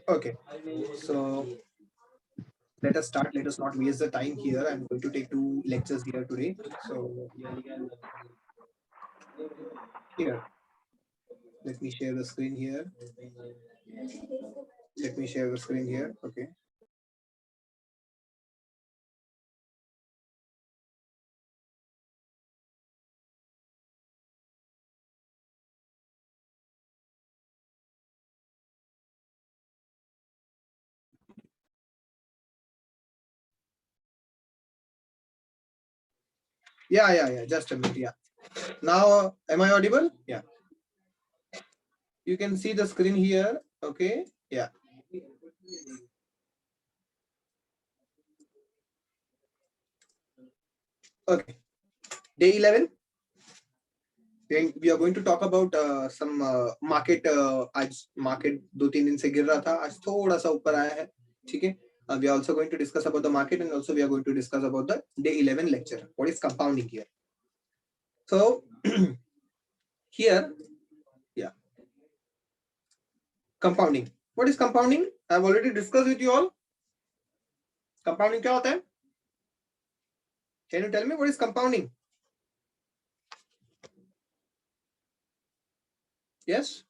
Okay, so let us start. Let us not waste the time here. I'm going to take 2 lectures here today. So here, let me share the screen here. Let me share the screen here. Okay. Yeah. Just a minute. Yeah. Now, am I audible? Yeah. You can see the screen here. Okay. Yeah. Okay. Day 11. We are going to talk about some market. आज market 2-3 दिन से गिर रहा था. आज थोड़ा सा ऊपर आया है. ठीक है. We are also going to discuss about the market, and also we are going to discuss about the day 11 lecture. What is compounding here? So here, yeah, compounding. What is compounding? I have already discussed with you all. Compounding क्या होता है? Can you tell me what is compounding? Yes.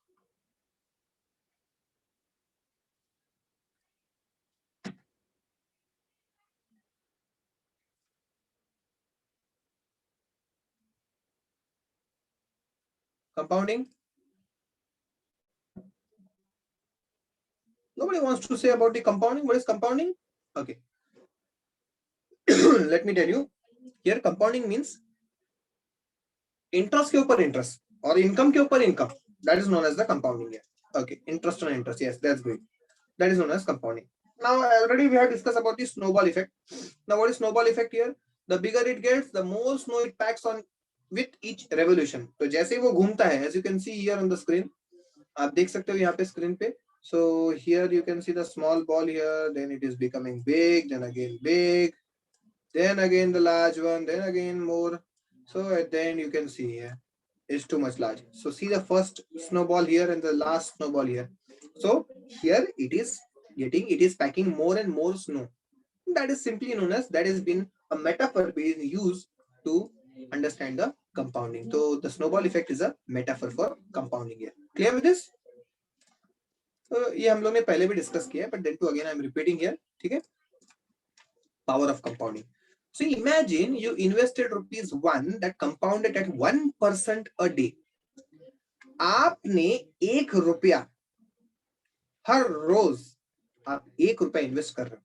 Compounding. Nobody wants to say about the compounding. What is compounding? Okay. Let me tell you. Here, compounding means interest के ऊपर interest और income के ऊपर income. That is known as the compounding here. Okay. Interest on interest. Yes, that's great. That is known as compounding. Now, already we have discussed about the snowball effect. Now, what is snowball effect here? The bigger it gets, the more snow it packs on with each revolution. तो जैसे ही वो घूमता है, as you can see here on the screen, आप देख सकते हो यहाँ पे screen पे. So here you can see the small ball here, then it is becoming big, then again big, then again the large one, then again more. So at the end you can see here, it's too much large. So see the first snowball here and the last snowball here. So here it is packing more and more snow. That is simply known as, that has been a metaphor being used to understand the compounding. So the snowball effect is a metaphor for compounding here. Clear with this? तो ये हम लोग ने पहले भी discuss किया है, but then to again I am repeating here. ठीक है? Power of compounding. So imagine you invested ₹1 that compounded at 1% a day. आपने ₹1 हर रोज आप ₹1 इन्वेस्ट कर रहे हो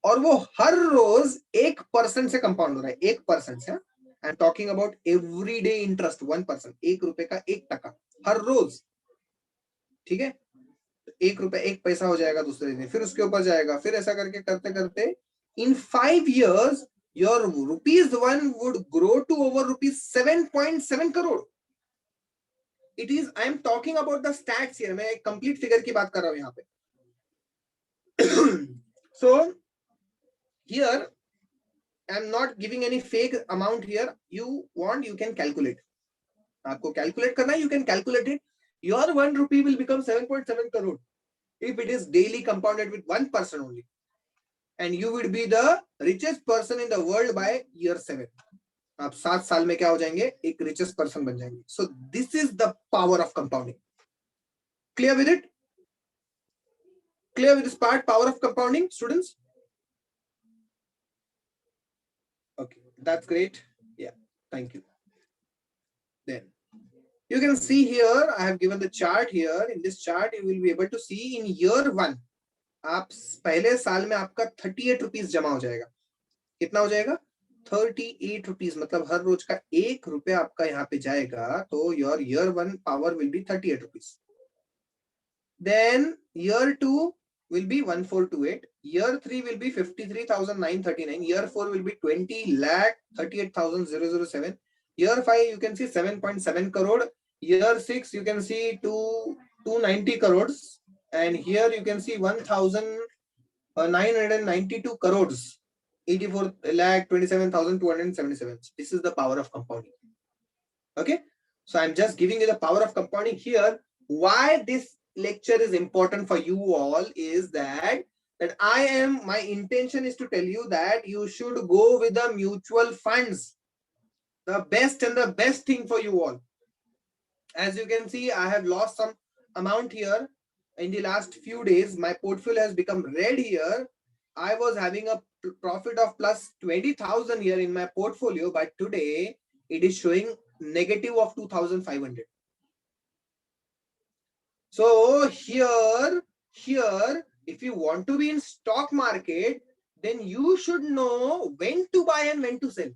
और वो हर रोज 1% से कंपाउंड हो रहा है. 1% से. I am talking about every day interest 1%. ₹1 का 1% हर रोज. ठीक है. ₹1 1 पैसा हो जाएगा दूसरे दिन, फिर उसके ऊपर जाएगा, फिर ऐसा करके करते करते in 5 years your ₹1 would grow to over ₹7.7 crore. It is, I am talking about the stats here. मैं एक complete figure की बात कर रहा हूं यहाँ पे. So here I am not giving any fake amount here. You want, you can calculate. आपको calculate करना है, you can calculate it. Your ₹1 will become 7.7 crore if it is daily compounded with 1% only. And you will be the richest person in the world by year 7. आप 7 साल में क्या हो जाएंगे? एक richest person बन जाएंगे. So this is the power of compounding. Clear with it? Clear with this part, power of compounding, students? Okay, that's great. Yeah, thank you. Then you can see here, I have given the chart here. In this chart, you will be able to see in year 1, आप पहले साल में आपका ₹38 जमा हो जाएगा. कितना हो जाएगा? ₹38. मतलब हर रोज का ₹1 आपका यहाँ पे जाएगा, तो your year 1 power will be ₹38. Then year 2 will be 1428. Year 3 will be 53,939. Year 4 will be 20,38,007. Year 5 you can see 7.7 crore. Year 6 you can see 290 crores. And here you can see 1,992 crores. 84,27,277. This is the power of compounding. Okay. So I'm just giving you the power of compounding here. Why this lecture is important for you all is that my intention is to tell you that you should go with the mutual funds, the best and the best thing for you all. As you can see, I have lost some amount here in the last few days. My portfolio has become red here. I was having a profit of plus 20,000 here in my portfolio, but today it is showing negative of 2,500. So here, if you want to be in stock market, then you should know when to buy and when to sell.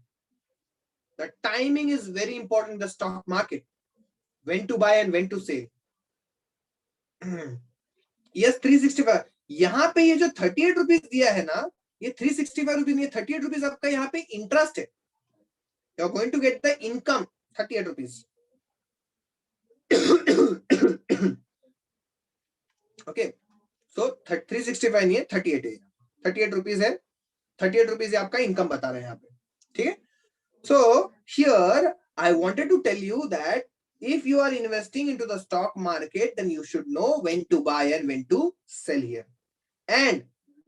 The timing is very important in the stock market. When to buy and when to sell. Yes, 365. यहाँ पे ये जो 38 rupees दिया है ना, ये 365 rupees नहीं, 38 rupees आपका यहाँ पे इंटरेस्ट है. You are going to get the income 38 rupees. Okay, so 365 नहीं है, 38 है. 38 रुपीज है, 38 रुपीज आपका इनकम बता रहे हैं यहाँ पे. ठीक है. So here I wanted to tell you that if you are investing into the stock market, then you should know when to buy and when to sell here. And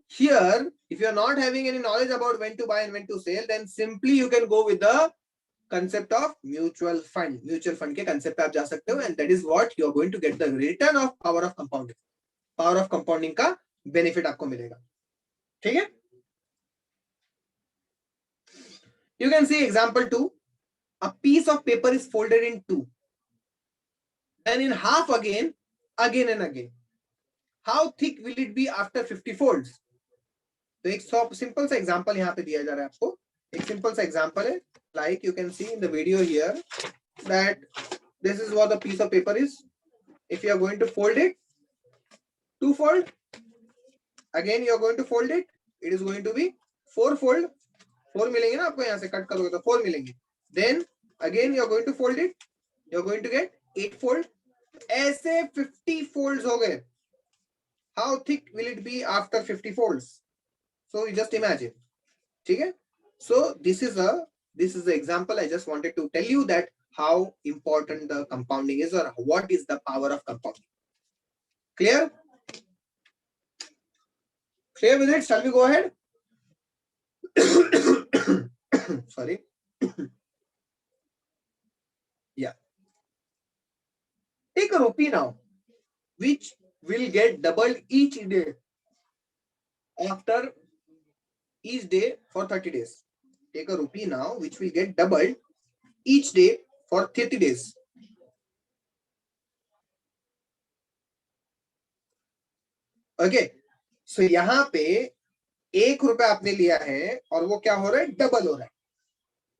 here, if you are not having any knowledge about when to buy and when to sell, then simply you can go with the concept of mutual fund. Mutual fund के concept पे आप जा सकते हो, and that is what you are going to get the return of power of compounding. Power of compounding का benefit आपको मिलेगा. ठीक है? You can see example 2. A piece of paper is folded in two, and in half again and again. How thick will it be after 50 folds? तो एक simple सा example यहाँ पे दिया जा रहा है आपको. एक simple सा example है. Like you can see in the video here that this is what the piece of paper is. If you are going to fold it, 2 fold. Again you are going to fold it. It is going to be 4 fold. 4 मिलेंगे ना आपको यहाँ से cut करोगे तो 4 मिलेंगे. Then again you are going to fold it. You are going to get 8 fold. ऐसे 50 folds हो गए. How thick will it be after 50 folds? So you just imagine. ठीक है? So this is the example. I just wanted to tell you that how important the compounding is, or what is the power of compounding. Clear? Clear with it? Shall we go ahead? Sorry. Yeah. Take a rupee now, which will get doubled each day after each day for 30 days. Take a rupee now, which will get doubled each day for 30 days. Okay. So यहाँ पे 1 रुपया आपने लिया है और वो क्या हो रहा है? डबल हो रहा है.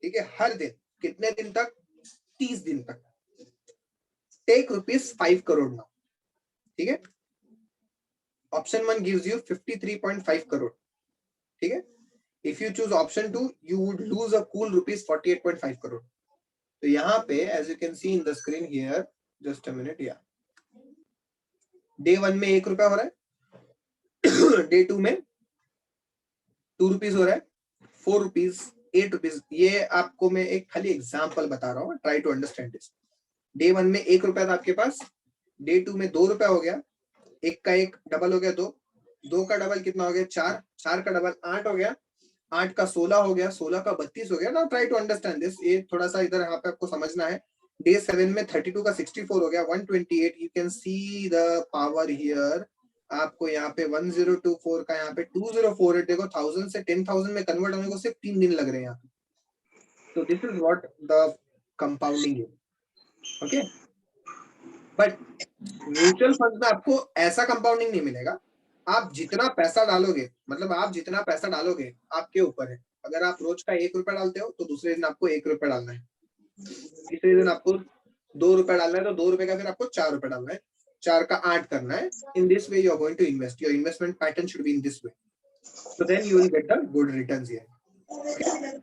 ठीक है. हर दिन. कितने दिन तक? 30 दिन तक. Take ₹5 crore now. ठीक है. Option 1 gives you 53.5 crore. ठीक है. If you choose option 2, you would lose a cool ₹48.5 crore. तो यहाँ पे, as you can see in the screen here, just a minute, yeah. Day 1 में 1 रुपया हो रहा है. Day 2 में 2 rupees हो रहा है. 4 rupees, 8 rupees. ये आपको मैं एक खाली एग्जाम्पल बता रहा हूँ. Try to understand this. Day 1 में 1 रुपया था आपके पास. Day 2 में 2 रुपया हो गया. 1 का 1 डबल हो गया 2. 2 का डबल कितना हो गया? 4. 4 का डबल 8 हो गया. 8 का 16 हो गया. 16 का 32 हो गया. Now try to understand this. ये थोड़ा सा इधर यहाँ पे आपको समझना है. Day 7 में 32 का 64 हो गया. 128. You can see the power here. आपको यहाँ पे 1024 का यहाँ पे 2048. देखो 1000 से 10,000 में कन्वर्ट होने को सिर्फ 3 दिन लग रहे हैं यहाँ पे. So this is what the compounding is. Okay. But mutual fund में आपको ऐसा कंपाउंडिंग नहीं मिलेगा. आप जितना पैसा डालोगे, मतलब आप जितना पैसा डालोगे आपके ऊपर है. अगर आप रोज का 1 रुपया डालते हो तो दूसरे दिन आपको 1 रुपया डालना है. तीसरे दिन आपको 2 रुपया डालना है तो 2 रुपए का फिर आपको 4 रुपया डालना है. 4 का 8 करना है. In this way you are going to invest. Your investment pattern should be in this way. So then you will get the good returns here. Okay.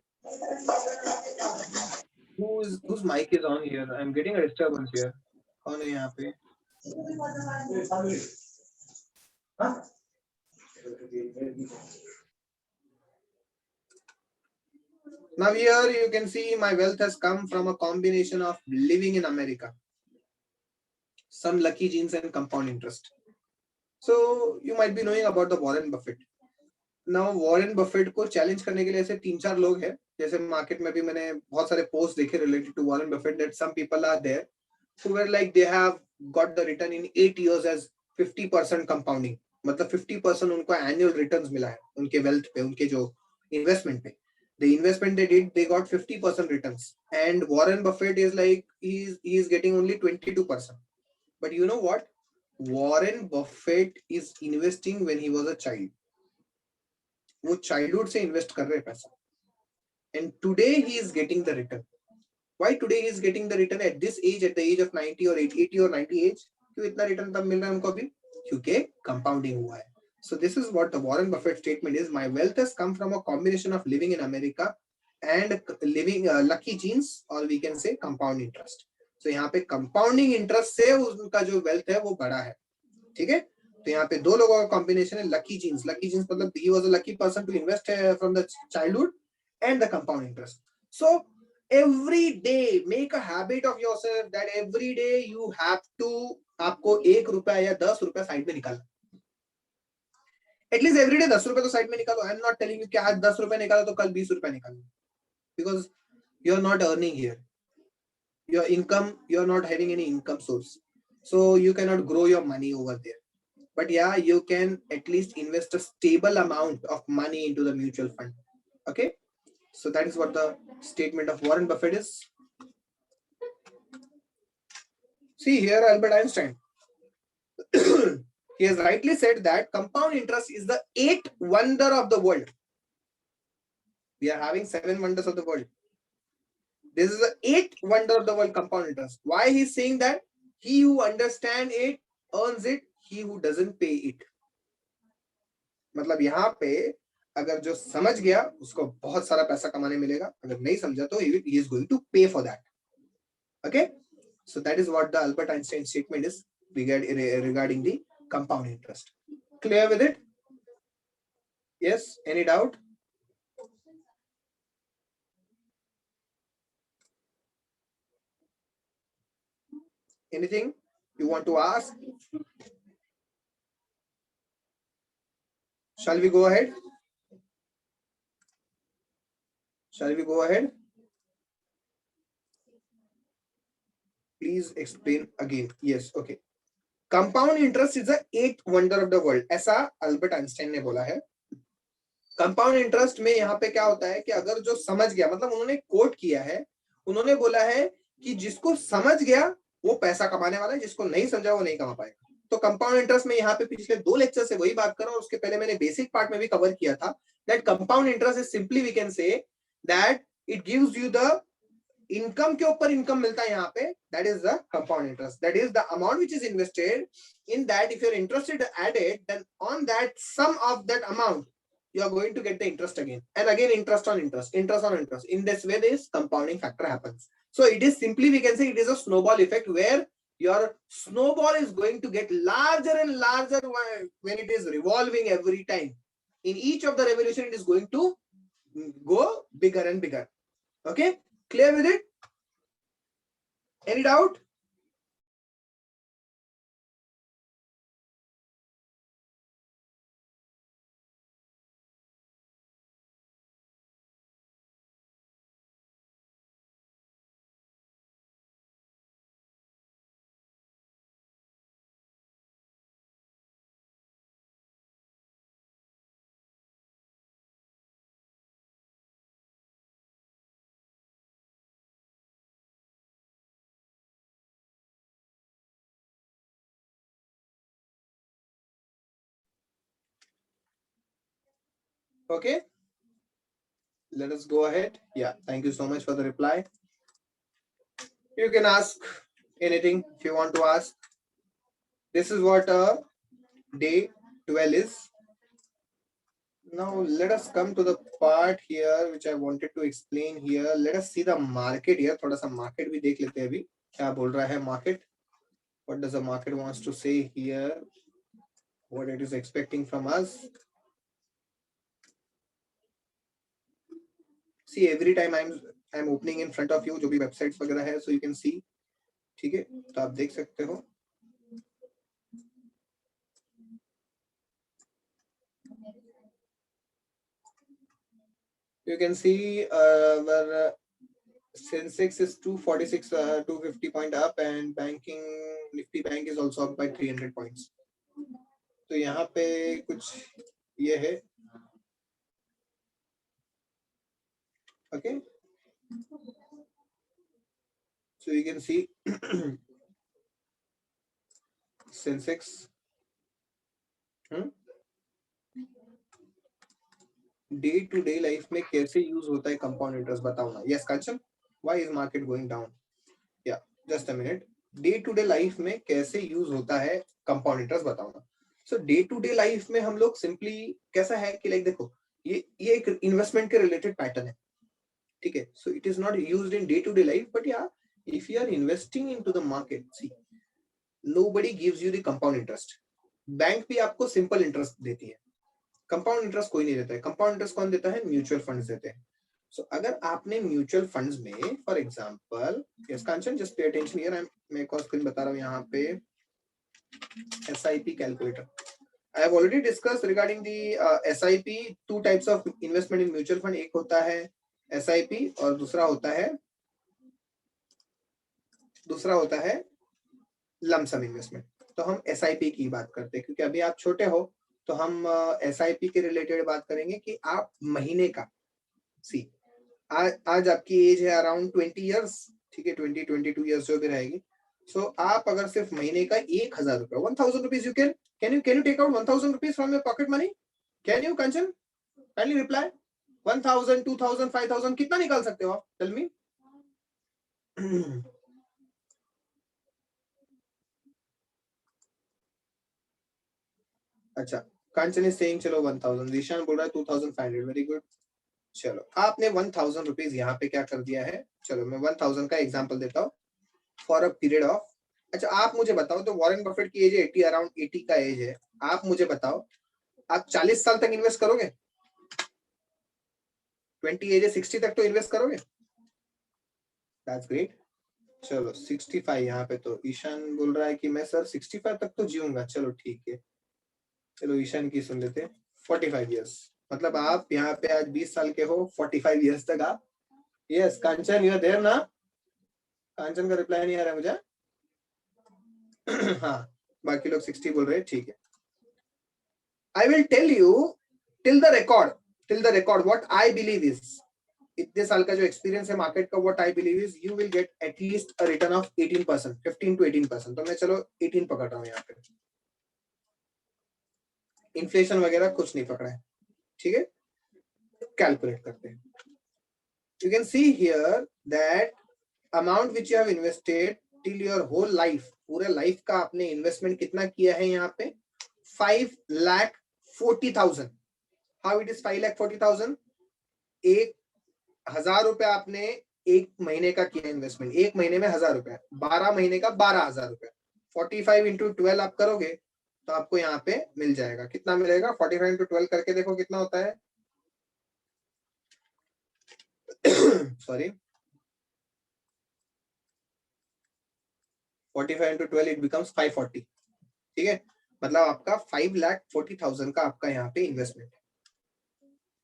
Whose mic is on here? I'm getting a disturbance here. कौन है यहाँ पे? Now here you can see my wealth has come from a combination of living in America, some lucky genes and compound interest. So you might be knowing about the Warren Buffett. Now Warren Buffett को challenge करने के लिए ऐसे 3-4 लोग हैं, जैसे market में भी मैंने बहुत सारे पोस्ट देखे related to Warren Buffett that some people are there who were like they have got the return in 8 years as 50% compounding. मतलब 50% उनको annual returns मिला है उनके wealth पे, उनके जो investment पे. The investment they did, they got 50% returns. And Warren Buffett is like he is getting only 22%. But you know what? Warren Buffett is investing when he was a child. वो childhood से invest कर रहे हैं पैसा. And today he is getting the return. Why today he is getting the return at this age, at the age of 90 or 80 or 90 age? क्यों इतना return तब मिल रहा है उनको अभी? क्योंकि compounding हुआ है. So this is what the Warren Buffett statement is. My wealth has come from a combination of living in America and living lucky genes, or we can say compound interest. So यहाँ पे compounding interest से उनका जो wealth है वो बड़ा है. ठीक है? तो यहाँ पे दो लोगों का combination है lucky genes. Lucky genes मतलब he was a lucky person to invest from the childhood and the compound interest. So every day make a habit of yourself that every day you have to आपको 1 रुपया या 10 रुपया side में निकालना. At least everyday 10 रुपए तो side में निकालो. आई एम नॉट टेलिंग यू कि आज 10 रुपए निकालो तो कल 20 रुपए निकालो, because you are not earning here. Your income, you are not having any income source, so you cannot grow your money over there. But yeah, you can at least invest a stable amount of money into the mutual fund. Okay, so that is what the statement of Warren Buffett is. See here, Albert Einstein. He has rightly said that compound interest is the 8th wonder of the world. We are having 7 wonders of the world. This is the 8th wonder of the world, compound interest. Why he is saying that? He who understands it earns it. He who doesn't pay it. मतलब यहाँ पे अगर जो समझ गया उसको बहुत सारा पैसा कमाने मिलेगा, अगर नहीं समझा तो he is going to pay for that. Okay, so that is what the Albert Einstein statement is regarding the compound interest. Clear with it? Yes, any doubt? Anything you want to ask? Shall we go ahead? Shall we go ahead? Please explain again. Yes, okay. Compound interest is the 8th wonder of the world. ऐसा Albert Einstein ने बोला है. Compound interest में यहाँ पे क्या होता है कि अगर जो समझ गया, मतलब उन्होंने कोट किया है, उन्होंने बोला है कि जिसको समझ गया वो पैसा कमाने वाला है, जिसको नहीं समझा वो नहीं कमा पाएगा. तो कंपाउंड इंटरेस्ट में यहाँ पे पिछले 2 लेक्चर से वही बात कर रहा हूँ. उसके पहले मैंने बेसिक पार्ट में भी कवर किया था that compound interest is simply we can say that it gives you the income के ऊपर इनकम मिलता है यहाँ पे. That is the compound interest. That is the amount which is invested in that. If you are interested at it, then on that sum of that amount you are going to get the interest again and again, interest on interest, interest on interest. In this way, this compounding factor happens. So it is simply, we can say it is a snowball effect where your snowball is going to get larger and larger when it is revolving every time. In each of the revolution, it is going to go bigger and bigger. Okay, clear with it? Any doubt? Okay, let us go ahead. Yeah, thank you so much for the reply. You can ask anything if you want to ask. This is what day 12 is. Now let us come to the part here which I wanted to explain here. Let us see the market here. थोड़ा सा market भी देख लेते हैं अभी क्या बोल रहा है market. What does the market wants to say here? What it is expecting from us? See, every time I'm opening in front of you जो भी websites वगैरह है, so you can see. ठीक है, तो आप देख सकते हो. You can see where Sensex is 246, 250 point up, and banking Nifty Bank is also up by 300 points. तो यहाँ पे कुछ ये है, okay. So you can see Sensex. Day to day life में कैसे यूज होता है कंपाउंड इंटरेस्ट, बताओ ना. Yes Kanchan, why is market going down? Yeah just a minute. Day to day life में कैसे यूज होता है कंपाउंड इंटरेस्ट, बताओ ना. So day to day life में हम लोग सिंपली कैसा है कि लाइक देखो, ये एक इन्वेस्टमेंट के रिलेटेड पैटर्न है, ठीक है. So it is not used in day to day life, but yeah if you are investing into the market, see nobody gives you the compound interest. Bank भी आपको simple interest देती है, compound interest कोई नहीं देता है. Compound interest कौन देता है? म्यूचुअल फंड्स देते हैं. सो अगर आपने म्यूचुअल फंड्स में for example, yes Kanchan just pay attention here, मैं एक और स्क्रीन बता रहा हूं यहाँ पे. SIP calculator, I have already discussed regarding the SIP. Two types of investment in mutual fund, एक होता है एसआईपी और दूसरा होता है लमसम इन्वेस्टमेंट. तो हम एसआईपी की बात करते हैं क्योंकि अभी आप छोटे हो, तो हम एसआईपी के रिलेटेड बात करेंगे कि आप महीने का, सी आज आपकी एज है अराउंड 20 इयर्स, ठीक है, 20-22 इयर्स जो भी रहेगी. सो आप अगर सिर्फ महीने का 1000 रुपए, 1000 rupees, you can you take out 1000 rupees from your pocket money? Can you Kanchan? Kindly reply. 1000, 2000, 5000 कितना निकाल सकते हो आप? Tell me. अच्छा, कांचन इज सेइंग चलो 1000, ईशान बोल रहा है 2500. Very good. चलो आपने 1000 रुपीज यहाँ पे क्या कर दिया है. चलो मैं 1000 का एग्जांपल देता हूँ फॉर अ पीरियड ऑफ. अच्छा आप मुझे बताओ, तो वॉरेन बफेट की एज 80, अराउंड 80 का एज है. आप मुझे बताओ, आप 40 साल तक इन्वेस्ट करोगे? 20 एज है, 60 तक तो इन्वेस्ट करोगे. That's great. चलो 65 यहाँ पे तो ईशान बोल रहा है कि मैं सर 65 तक तो जीऊंगा. चलो ठीक है, चलो ईशान की सुन लेते. 45 इयर्स, मतलब आप यहाँ पे आज 20 साल के हो, 45 इयर्स तक आप. Yes Kanchan, you are there ना? कांचन का रिप्लाई नहीं आ रहा है मुझे. हाँ, बाकी लोग 60 बोल रहे हैं, ठीक है. I will tell you till the record what I believe is, इतने साल का जो एक्सपीरियंस है मार्केट का, what I believe is you will get at least a return of 18%, 15 to 18%. तो मैं चलो 18 पकड़ रहा हूँ यहाँ पे. इन्फ्लेशन वगैरह कुछ नहीं पकड़ा है, ठीक है. कैलकुलेट करते हैं. You can see here that amount which you have invested till your whole life, पूरे लाइफ का आपने इन्वेस्टमेंट कितना किया है यहाँ पे? 5,40,000. How it is 5,40,000? 1,000 रुपए आपने एक महीने का किया इन्वेस्टमेंट. एक महीने में 1000 रुपए, 12 महीने का 12,000 रुपए. 45 into 12 आप करोगे तो आपको यहाँ पे मिल जाएगा. कितना मिलेगा? 45 into 12 करके देखो कितना होता है. Sorry, 45 into 12 it becomes 540. ठीक है, मतलब आपका 5,40,000 का आपका यहाँ पे इन्वेस्टमेंट है.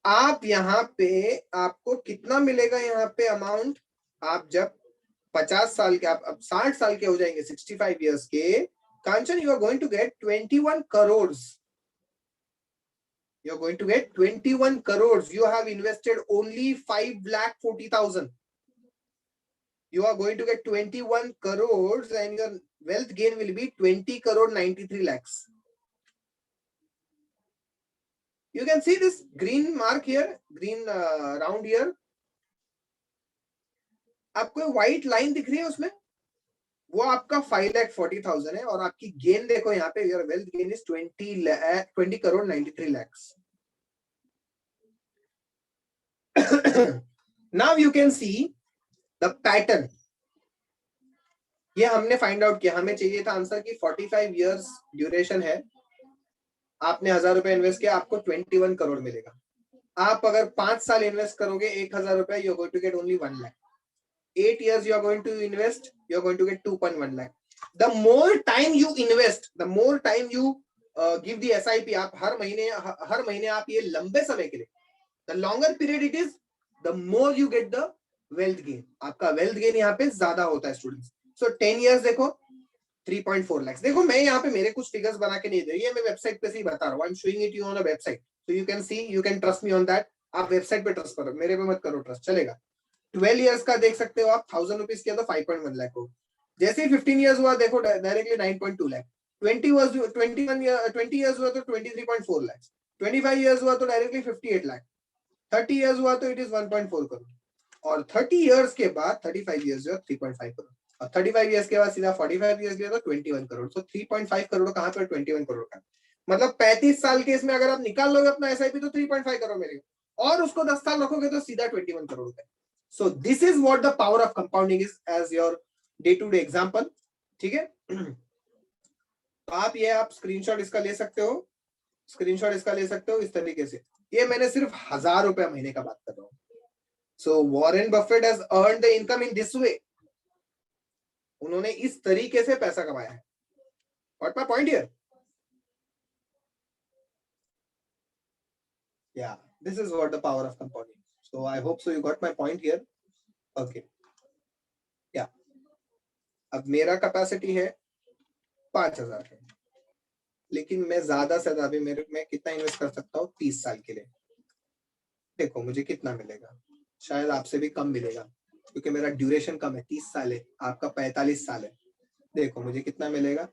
आप यहाँ पे आपको कितना मिलेगा यहाँ पे अमाउंट? आप जब 50 साल के, आप अब 60 साल के हो जाएंगे, 65 इयर्स के, Kanchan you are going to get 21 crore. You are going to get 21 crores. You have invested only 5,40,000. You are going to get 21 crores and your wealth gain will be 20 crore 93 lakhs. You can see this green mark here, green round here. आपको white line दिख रही है उसमें, वो आपका 5,40,000 है. और आपकी गेन देखो यहाँ पे, your wealth gain is 20 crore 93 lakhs. Now you can see the pattern. ये हमने फाइंड आउट किया, हमें चाहिए था आंसर की 45 इयर्स ड्यूरेशन है. आपने 1000 रुपए इन्वेस्ट किया, आपको 21 करोड़ मिलेगा. आप अगर 5 साल इन्वेस्ट करोगे 1000 रुपए, you are going to get only 1 lakh. 8 years you are going to invest, you are going to get 2.1 lakh. The more time you invest, the more time you give the SIP. आप हर महीने आप ये लंबे समय के लिए, the longer period it is, the more you get the wealth gain. आपका वेल्थ गेन यहाँ पे ज्यादा होता है स्टूडेंट्स. सो 10 years देखो 3.4 lakhs. देखो मैं यहाँ पे मेरे कुछ फिगर्स बना के नहीं दे रही है, मैं वेबसाइट पे से ही बता रहा हूँ. I am showing it you on a website, so you can C, you can trust me on that. आप वेबसाइट पे ट्रस्ट करो, मेरे पे मत करो ट्रस्ट, चलेगा. 12 years का देख सकते हो आप, 1000 रुपीज किया तो 5.1 लाख हो. जैसे ही 15 years हुआ देखो डायरेक्टली 9.2 लाख. 20 years हुआ तो 23.4 लाख. 25 years हुआ तो डायरेक्टली 58 लाख. 30 years हुआ तो इट इज 1.4 करोड़. और 30 years के बाद 35 years जो 3.5 करोड़. और 35 years के बाद सीधा 45 years लिया तो 21 करोड़. तो 3.5 करोड़ कहाँ पे, 21 करोड़ का. मतलब 35 साल के इसमें अगर आप निकाल लोगे अपना एसआईपी तो 3.5 करोड़ मिलेगा, और उसको 10 साल रखोगे तो सीधा 21 करोड़ का. So this is what the power of compounding is as your day to day example. ठीक है. तो आप स्क्रीनशॉट इसका ले सकते हो, स्क्रीनशॉट इसका ले सकते हो इस तरीके से. ये मैंने सिर्फ 1000 रुपया महीने का बात कर रहा हूँ. So Warren Buffett has earned the income in this way. उन्होंने इस तरीके से पैसा कमाया है. What my point here? Yeah, this is what the power of compounding. So I hope so you got my point here. Okay. Yeah. अब मेरा capacity है 5000 है, लेकिन मैं ज्यादा से ज्यादा मैं कितना इन्वेस्ट कर सकता हूँ 30 साल के लिए. देखो मुझे कितना मिलेगा, शायद आपसे भी कम मिलेगा क्योंकि मेरा ड्यूरेशन कम है. 30 साल है, आपका 45 साल है. देखो मुझे कितना मिलेगा,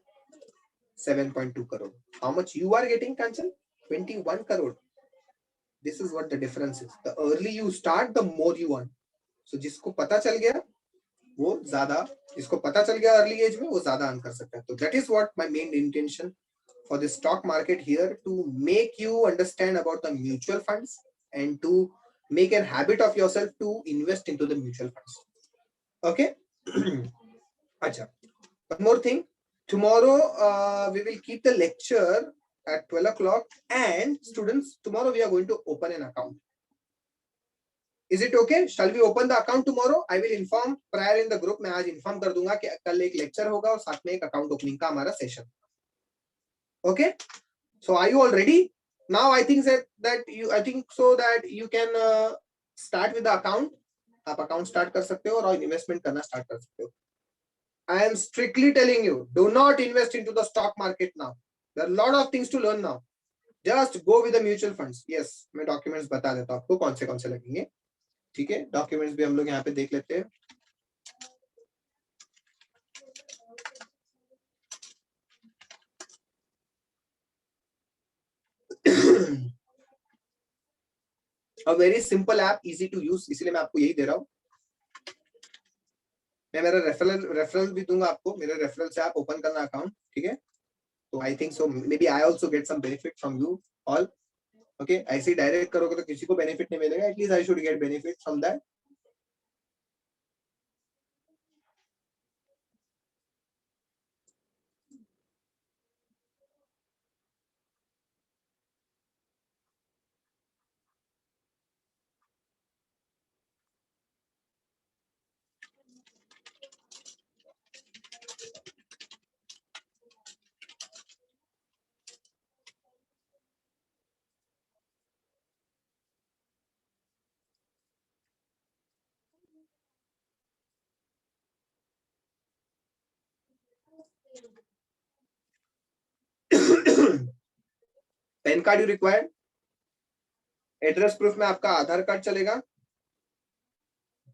7.2 crore. How much you are getting cancel? 21 crore. This is what the difference is. The early you start the more you earn. So जिसको पता चल गया वो ज्यादा, जिसको पता चल गया अर्ली एज में वो ज्यादा अर्न कर सकता है. तो that is what my main intention for the stock market here, to make you understand about the mutual funds and to make a habit of yourself to invest into the mutual funds. Okay. Acha. One more thing. Tomorrow we will keep the lecture at 12 o'clock, and students, tomorrow we are going to open an account. Is it okay? Shall we open the account tomorrow? I will inform prior in the group. मैं आज inform कर दूंगा कि कल एक lecture होगा और साथ में एक account opening का हमारा session. Okay. So are you all ready? Now I think so that you can start with the account. आप account start कर सकते हो और investment करना start कर सकते हो. I am strictly telling you, do not invest into the stock market now. There are a lot of things to learn now. Just go with the mutual funds. Yes, मैं documents बता देता हूँ आपको कौन से लगेंगे. ठीक है, documents भी हम लोग यहाँ पे देख लेते हैं. A very simple app, easy to use, इसलिए मैं आपको यही दे रहा हूँ. मैं मेरा रेफरल भी दूंगा आपको. मेरे रेफरल से आप ओपन करना अकाउंट. ठीक है. तो I think so may be I also get some benefit from you all. Okay. ऐसे ही डायरेक्ट करोगे तो किसी को बेनिफिट नहीं मिलेगा. At least I should get benefit from that. Pan card you required. Address proof में आपका आधार कार्ड चलेगा.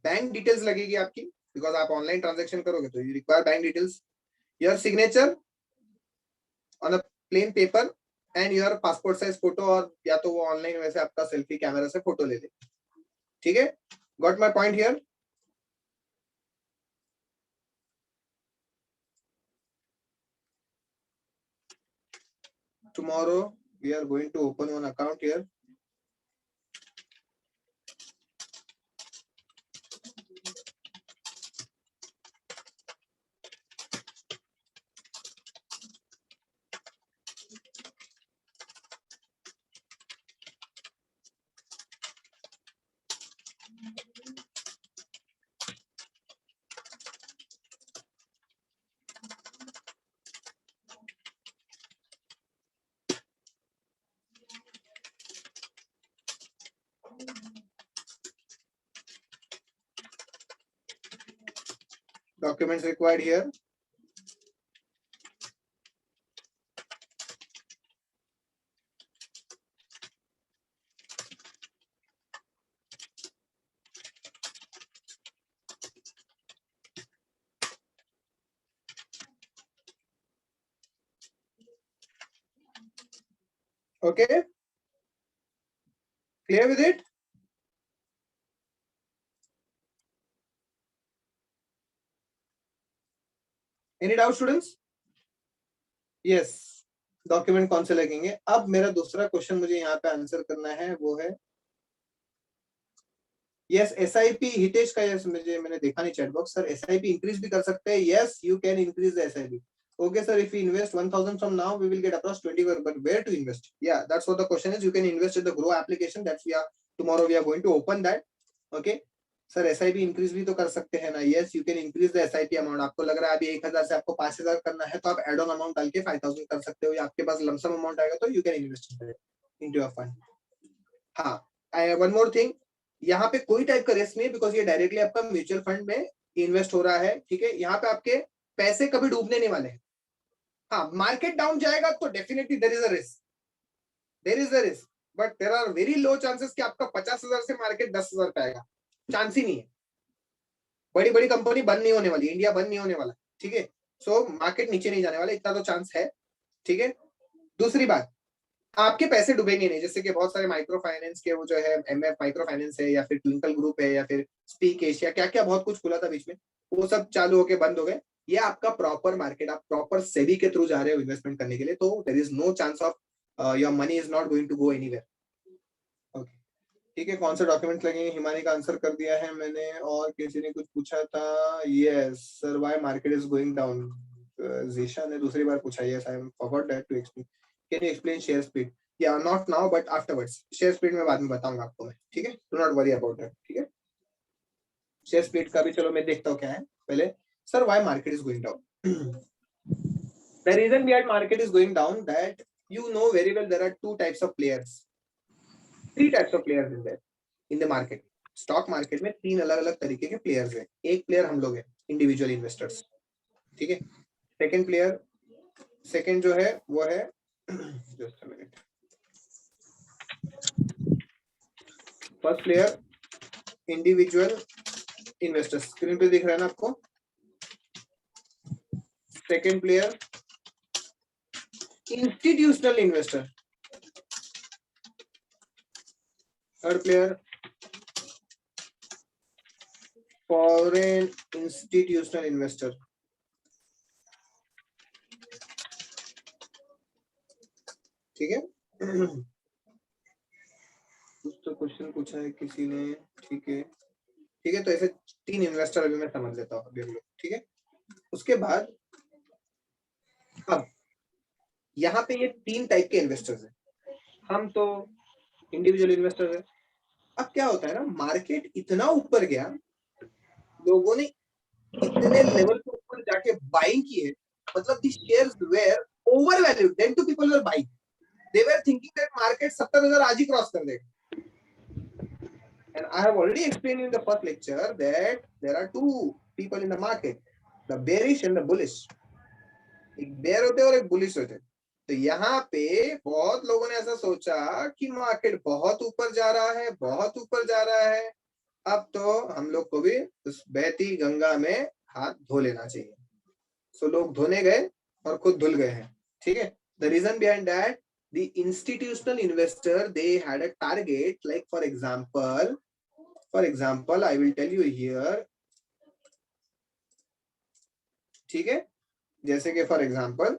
बैंक डिटेल्स लगेगी आपकी, बिकॉज आप ऑनलाइन ट्रांजेक्शन करोगे तो you require bank details. Your signature on a plain paper and your passport size photo, और या तो वो ऑनलाइन वैसे आपका सेल्फी कैमरा से फोटो ले ले. ठीक है. Got my point here. Tomorrow we are going to open one account here. Documents required here. Okay, clear with it? Any doubt students? Yes. Document कौन से लगेंगे? अब मेरा दूसरा क्वेश्चन मुझे यहाँ पे आंसर करना है, वो है यस एसआईपी। हितेश का यस मैंने देखा नहीं chat box. Sir SIP increase भी कर सकते हैं? Yes you can increase the SIP. Okay sir, if we invest 1000 from now we will get across 20, but where to invest? Yeah, that's what the question is. You can invest in the grow application that we are tomorrow we are going to open that. Okay sir SIP increase भी तो कर सकते हैं ना? Yes you can increase the SIP amount. आपको लग रहा है अभी 1000 से आपको 5000 करना है तो आप एड ऑन अमाउंट डाल के 5000 कर सकते हो, या आपके पास लमसम अमाउंट आएगा तो you can invest into your fund. हाँ वन मोर थिंग, यहाँ पे कोई टाइप का रिस्क नहीं है बिकॉज ये डायरेक्टली आपका म्यूचुअल फंड में इन्वेस्ट हो रहा है. ठीक है, यहाँ पे आपके पैसे कभी डूबने नहीं वाले हैं. हाँ मार्केट डाउन जाएगा तो definitely there is a risk, there is a risk, but there are very low chances कि आपका 50,000 से मार्केट 10,000 पे आएगा. चांस ही नहीं है. बड़ी बड़ी कंपनी बंद नहीं होने वाली, इंडिया बंद नहीं होने वाला. ठीक है, सो मार्केट नीचे नहीं जाने वाला, इतना तो चांस है. ठीक है, दूसरी बात, आपके पैसे डूबेंगे नहीं. जैसे कि बहुत सारे माइक्रो फाइनेंस के वो जो है एमएफ माइक्रो फाइनेंस है या फिर ट्विंकल ग्रुप है या फिर स्पीक एशिया, क्या क्या बहुत कुछ खुला था बीच में, वो सब चालू होके बंद हो गए. ये आपका प्रॉपर मार्केट, आप प्रॉपर सेबी के थ्रू जा रहे हो इन्वेस्टमेंट करने के लिए, तो there is no chance of your money is not going to go anywhere. Okay ठीक है, कौन से डॉक्यूमेंट्स लगेंगे? हिमानी का आंसर कर दिया है मैंने. और किसी ने कुछ पूछा था, yes sir why market is going down. Jisha ने दूसरी बार पूछा. Yes I am forgot that to explain. Can you explain share speed? या not now but afterwards. Share speed में बाद में बताऊंगा आपको मैं. ठीक है, do not worry about that. ठीक है, शेयर स्पीड का भी चलो मैं देखता हूँ क्या है पहले. Sir why market is going down? The reason behind market is going down that you know very well there are two types of players, three types of players in there in the market. Stock market में तीन अलग अलग तरीके के players हैं. एक player हम लोग हैं, इंडिविजुअल इन्वेस्टर्स. ठीक है, सेकंड प्लेयर, सेकंड जो है वो है just a minute, first player individual investors, screen पे दिख रहा है ना आपको. Second player institutional investor. Third player foreign institutional investor. ठीक है, कुछ तो क्वेश्चन पूछा है किसी ने. ठीक है ठीक है, तो ऐसे तीन इन्वेस्टर अभी मैं समझ लेता हूँ अभी हम लोग. ठीक है, उसके बाद अब यहाँ पे ये तीन टाइप के इन्वेस्टर्स हैं. हम तो इंडिविजुअल इन्वेस्टर है. अब क्या होता है ना, मार्केट इतना ऊपर गया, लोगों ने इतने लेवल के ऊपर जाके बाइंग की है, मतलब the shares were overvalued, then too people were buying. They were thinking that market 70,000 आज ही क्रॉस कर देगा. And I have already explained in the first lecture that there are two people in the market, the bearish and the bullish. एक bear होते हैं और एक bullish होते हैं. तो यहाँ पे बहुत लोगों ने ऐसा सोचा कि मार्केट बहुत ऊपर जा रहा है, बहुत ऊपर जा रहा है, अब तो हम लोग को भी उस बहती गंगा में हाथ धो लेना चाहिए. सो लोग धोने गए और खुद धुल गए हैं. ठीक है, the reason behind that, the institutional investor they had a target, like for example I will tell you here. ठीक है, जैसे कि for example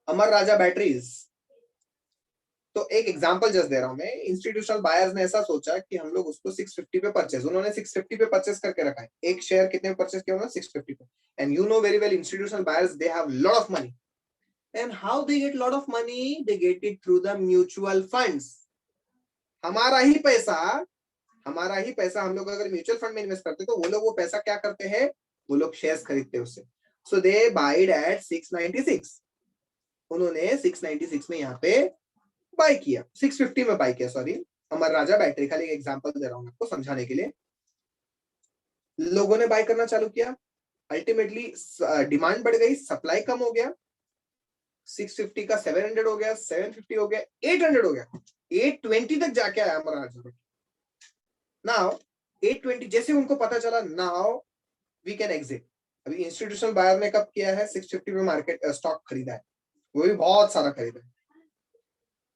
Amar Raja batteries, तो एक एग्जांपल जस्ट दे रहा हूं मैं. इंस्टीट्यूशनल बायर्स ने ऐसा सोचा कि हम लोग उसको 650 पे परचेस, उन्होंने 650 पे परचेस करके रखा है. एक शेयर कितने पे परचेस किया उन्होंने? 650 पे. And you know very well institutional buyers they have lot of money. And how they get lot of money? They get it through the mutual funds. हमारा ही पैसा, हमारा ही पैसा हम लोग अगर म्यूचुअल फंड में इन्वेस्ट करते तो वो लोग वो पैसा क्या करते हैं, वो लोग शेयर्स खरीदते हैं उससे. सो दे बाइड एट 696. उन्होंने 696 में यहाँ पे बाय किया, 650 में बाय किया. सॉरी, अमर राजा बैटरी, खाली एक एग्जांपल दे रहा हूँ आपको समझाने के लिए. लोगों ने बाय करना चालू किया, अल्टीमेटली डिमांड बढ़ गई, सप्लाई कम हो गया, 650 का 700 हो गया, 750 हो गया, 800 हो गया, 820 तक जाके आया हमारा। नाउ 820 जैसे उनको पता चला, नाउ वी कैन एग्जिट। अभी इंस्टीट्यूशनल बायर ने कब किया है, 650 में मार्केट स्टॉक खरीदा है, वो भी बहुत सारा खरीदा है,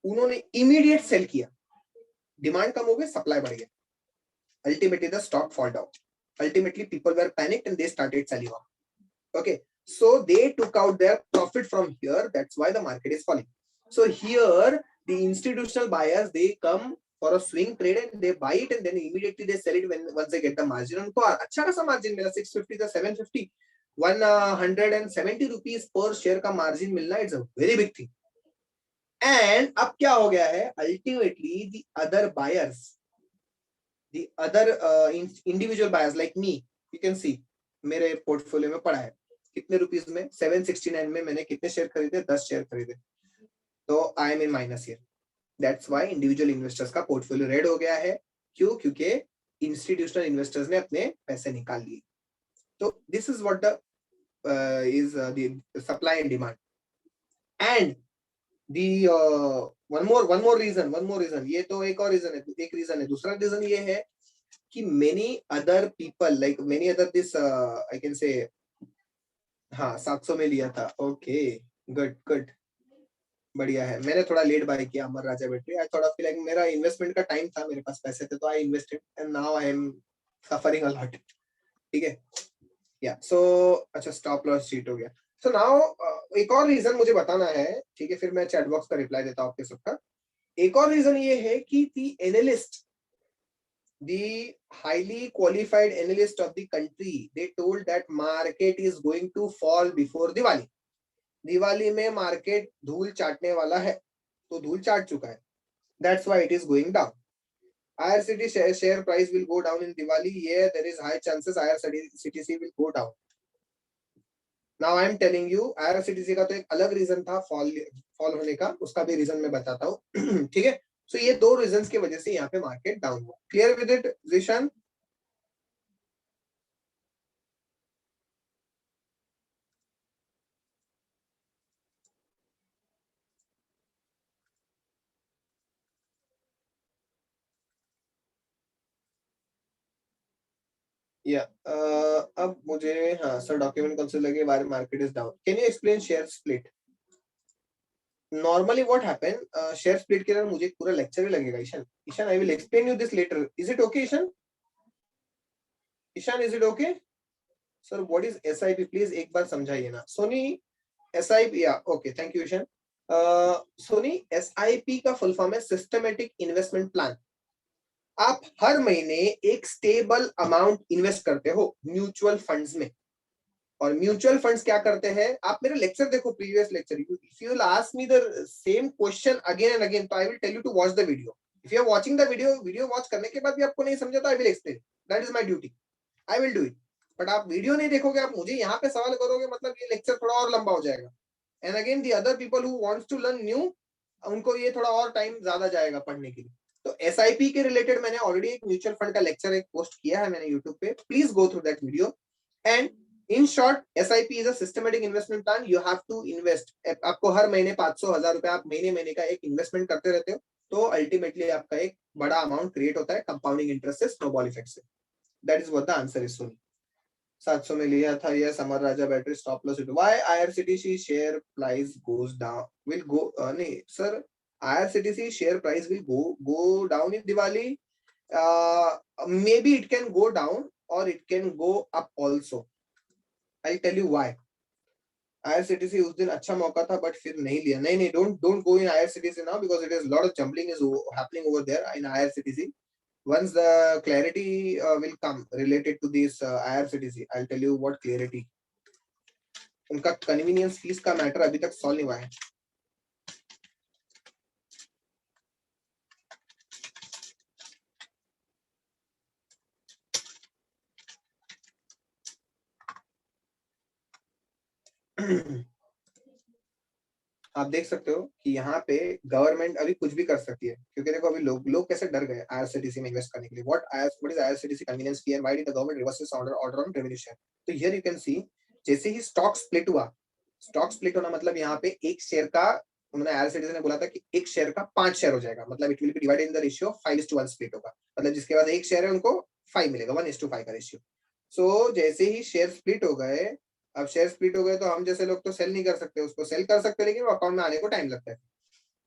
उन्होंने इमीडिएट सेल किया, डिमांड कम हो गई, सप्लाई बढ़ गया, ultimately the stock fall down, ultimately people were panicked and they started selling off. Okay, so they took out their profit from here, that's why the market is falling. So here the institutional buyers, they come for a swing trade and they buy it and then immediately they sell it when once they get the margin. उनको अच्छा खासा margin मिला, 650 से 750, 170 rupees per share का margin मिलना, it's a very big thing. And अब क्या हो गया है, ultimately the other buyers, the other individual buyers like me, you can see मेरे पोर्टफोलियो में पड़ा है कितने रुपीस में, 769 में मैंने कितने शेयर खरीदे, 10 शेयर खरीदे, तो I am in minus here. That's why individual investors का पोर्टफोलियो रेड हो गया है। क्यों? क्योंकि इंस्टीट्यूशनल इन्वेस्टर्स ने अपने पैसे निकाल लिए। तो this is what the is the supply and demand. And the one more reason, ये तो एक और रीजन है, एक रीजन है, दूसरा रीजन ये है कि many other people like many other this I can say, हाँ 700 में लिया था, ओके गुड गुड, बढ़िया है। मैंने थोड़ा लेट बाय किया Amara Raja battery, I thought of like मेरा इन्वेस्टमेंट का टाइम था, मेरे पास पैसे थे तो I invested and now I am suffering a lot. ठीक है, या सो अच्छा स्टॉप लॉस शीट हो गया। सो नाउ एक और रीजन मुझे बताना है, ठीक है, फिर मैं चैट बॉक्स का रिप्लाई देता हूँ आपके सबका। एक और रीजन ये है कि दी analyst, the highly qualified analyst of the country, they told that market is going to fall before Diwali. Diwali में मार्केट धूल चाटने वाला है, तो धूल चाट चुका है, that's why it is going down. IRCTC share price will go down in Diwali. Yeah, there is high chances IRCTC will go down. Now I am telling you, IRCTC का तो एक अलग रीजन था फॉल होने का, उसका भी reason मैं बताता हूँ। ठीक है, सो ये दो रीजंस की वजह से यहाँ पे मार्केट डाउन हुआ। Clear with it Zeeshan? या अब मुझे, हाँ सर, डॉक्यूमेंट कौन से लगे, बारे market is down, can you explain share split? Normally what happen, share split के लिए मुझे पूरा लेक्चर ही लगेगा। Ishaan, Ishaan I will explain you this later, is it okay Ishaan? Ishaan is it okay? Sir what is SIP, please एक बार समझाइए ना। सोनी, एसआईपी, या okay, thank you Ishaan. Soni, SIP का फुल फॉर्म है सिस्टमेटिक इन्वेस्टमेंट प्लान। आप हर महीने एक स्टेबल अमाउंट इन्वेस्ट करते हो म्यूचुअल फंड्स में, और म्यूचुअल फंड्स क्या करते हैं, आप मेरे लेक्चर देखो, previous lecture, if you will ask me the same question again and again, तो I will tell you to watch the video. If you are watching the video, video watch करने के बाद भी आपको नहीं समझा तो I will explain, that is my duty, I will do it. But आप वीडियो नहीं देखोगे, आप मुझे यहाँ पे सवाल करोगे, मतलब ये लेक्चर थोड़ा और लंबा हो जाएगा। And again the other people who wants to learn new, उनको ये थोड़ा और टाइम ज्यादा जाएगा पढ़ने के लिए। तो एसआईपी के रिलेटेड मैंने ऑलरेडी एक म्यूचुअल फंड का लेक्चर एक पोस्ट किया है मैंने यूट्यूब पे, please go through that video. And in short, SIP is a systematic investment plan, you have to invest, आपको हर महीने 500-1000 रुपए आप महीने महीने का एक इन्वेस्टमेंट करते रहते हो, तो अल्टीमेटली आपका एक बड़ा अमाउंट क्रिएट होता है कंपाउंडिंग इंटरेस्ट से, स्नोबॉल इफेक्ट से। That is what the answer is. Soni, 700 में लिया था ये Samar Raja battery, stop loss, why IRCTC share price goes down, will go, नहीं sir, IRCTC share price will go down in Diwali. Maybe it can go down or it can go up also. I'll tell you why. IRCTC उस दिन अच्छा मौका था but फिर नहीं लिया। नहीं, don't go in IRCTC now because it is lot of jumbling is happening over there in IRCTC. Once the clarity will come related to this IRCTC, I'll tell you what clarity. उनका convenience fees का matter अभी तक solve नहीं हुआ है। आप देख सकते हो कि यहाँ पे गवर्नमेंट अभी कुछ भी कर सकती है, क्योंकि देखो अभी लोग कैसे डर गए आईआरसीटीसी में इन्वेस्ट करने के लिए। What is IRCTC convenience fee and why did the government reverse order order on revenue share. तो हियर यू कैन सी, जैसे ही स्टॉक स्प्लिट हुआ, स्टॉक स्प्लिट होना मतलब यहाँ पे एक शेयर का, उन्होंने आईआरसीटीसी ने बोला था कि एक शेयर का 5 शेयर हो जाएगा, मतलब it will B divided in the ratio 5:1 split होगा, मतलब जिसके बाद एक शेयर है उनको 5 मिलेगा, 1:5 का रेशियो। सो जैसे ही शेयर स्प्लिट हो गए, अब शेयर स्प्लिट हो गए तो हम जैसे लोग तो सेल नहीं कर सकते, उसको सेल कर सकते लेकिन वो अकाउंट में आने को टाइम लगता है।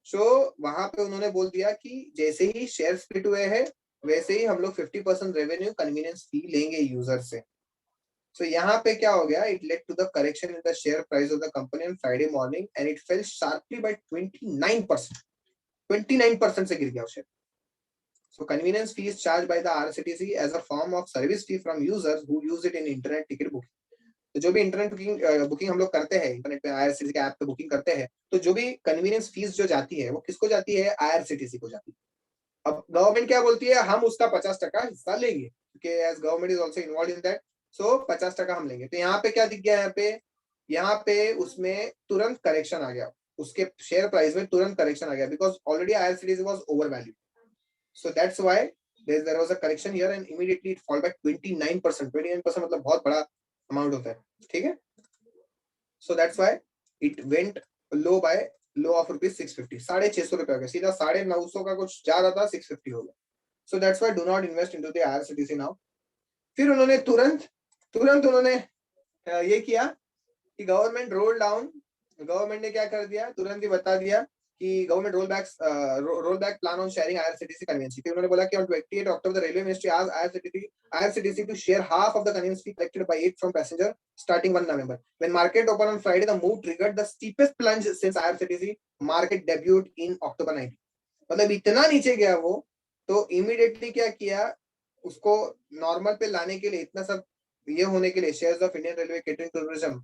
सो वहां पे उन्होंने बोल दिया कि जैसे ही शेयर स्प्लिट हुए हैं वैसे ही हम लोग 50% रेवेन्यू कन्वीनियंस फी लेंगे यूजर से। सो यहाँ पे क्या हो गया, it led to the correction in the share price of the company on Friday morning and it fell sharply by 29%। 29% से गिर गया share. So convenience fee is charged by the RCTC as a form of service fee from users who use it in internet ticket booking. तो जो भी internet booking हम लोग करते हैं, इंटरनेट पे आईआरसीटीसी के ऐप पे बुकिंग करते हैं, तो जो भी कन्वीनियंस फीस जो जाती है वो किसको जाती है, आईआरसीटीसी को जाती है। अब गवर्नमेंट क्या बोलती है, हम उसका 50% हिस्सा लेंगे, क्योंकि as government is also involve in that. So 50% हम लेंगे। तो यहाँ पे क्या दिख गया, यहाँ पे उसमें तुरंत करेक्शन आ गया, उसके शेयर प्राइस में तुरंत करेक्शन आ गया, because already IRCTC was over value. So that's why there was a correction here and immediately it fall back 29%। 29% मतलब बहुत बड़ा अमाउंट होता है, ठीक है। So that's why it went low by low of rupees 650। 650 रुपए हो गया, सीधा 950 का कुछ जा रहा था 650 हो गया। So that's why do not invest into the IRCTC now। फिर उन्होंने तुरंत उन्होंने ये किया कि गवर्नमेंट गवर्नमेंट ने क्या कर दिया, तुरंत ही बता दिया कि government roll back plan on sharing IRCTC convenience. फिर उन्होंने बोला कि on 28 October the railway ministry asked IRCTC to share half of the convenience fee collected by it from passenger starting 1 November. When market open on Friday the move triggered the steepest plunge since IRCTC market debut in October 19। मतलब इतना नीचे गया वो, तो immediately क्या किया, उसको normal पे लाने के लिए, इतना सब ये होने के लिए, shares of Indian railway catering tourism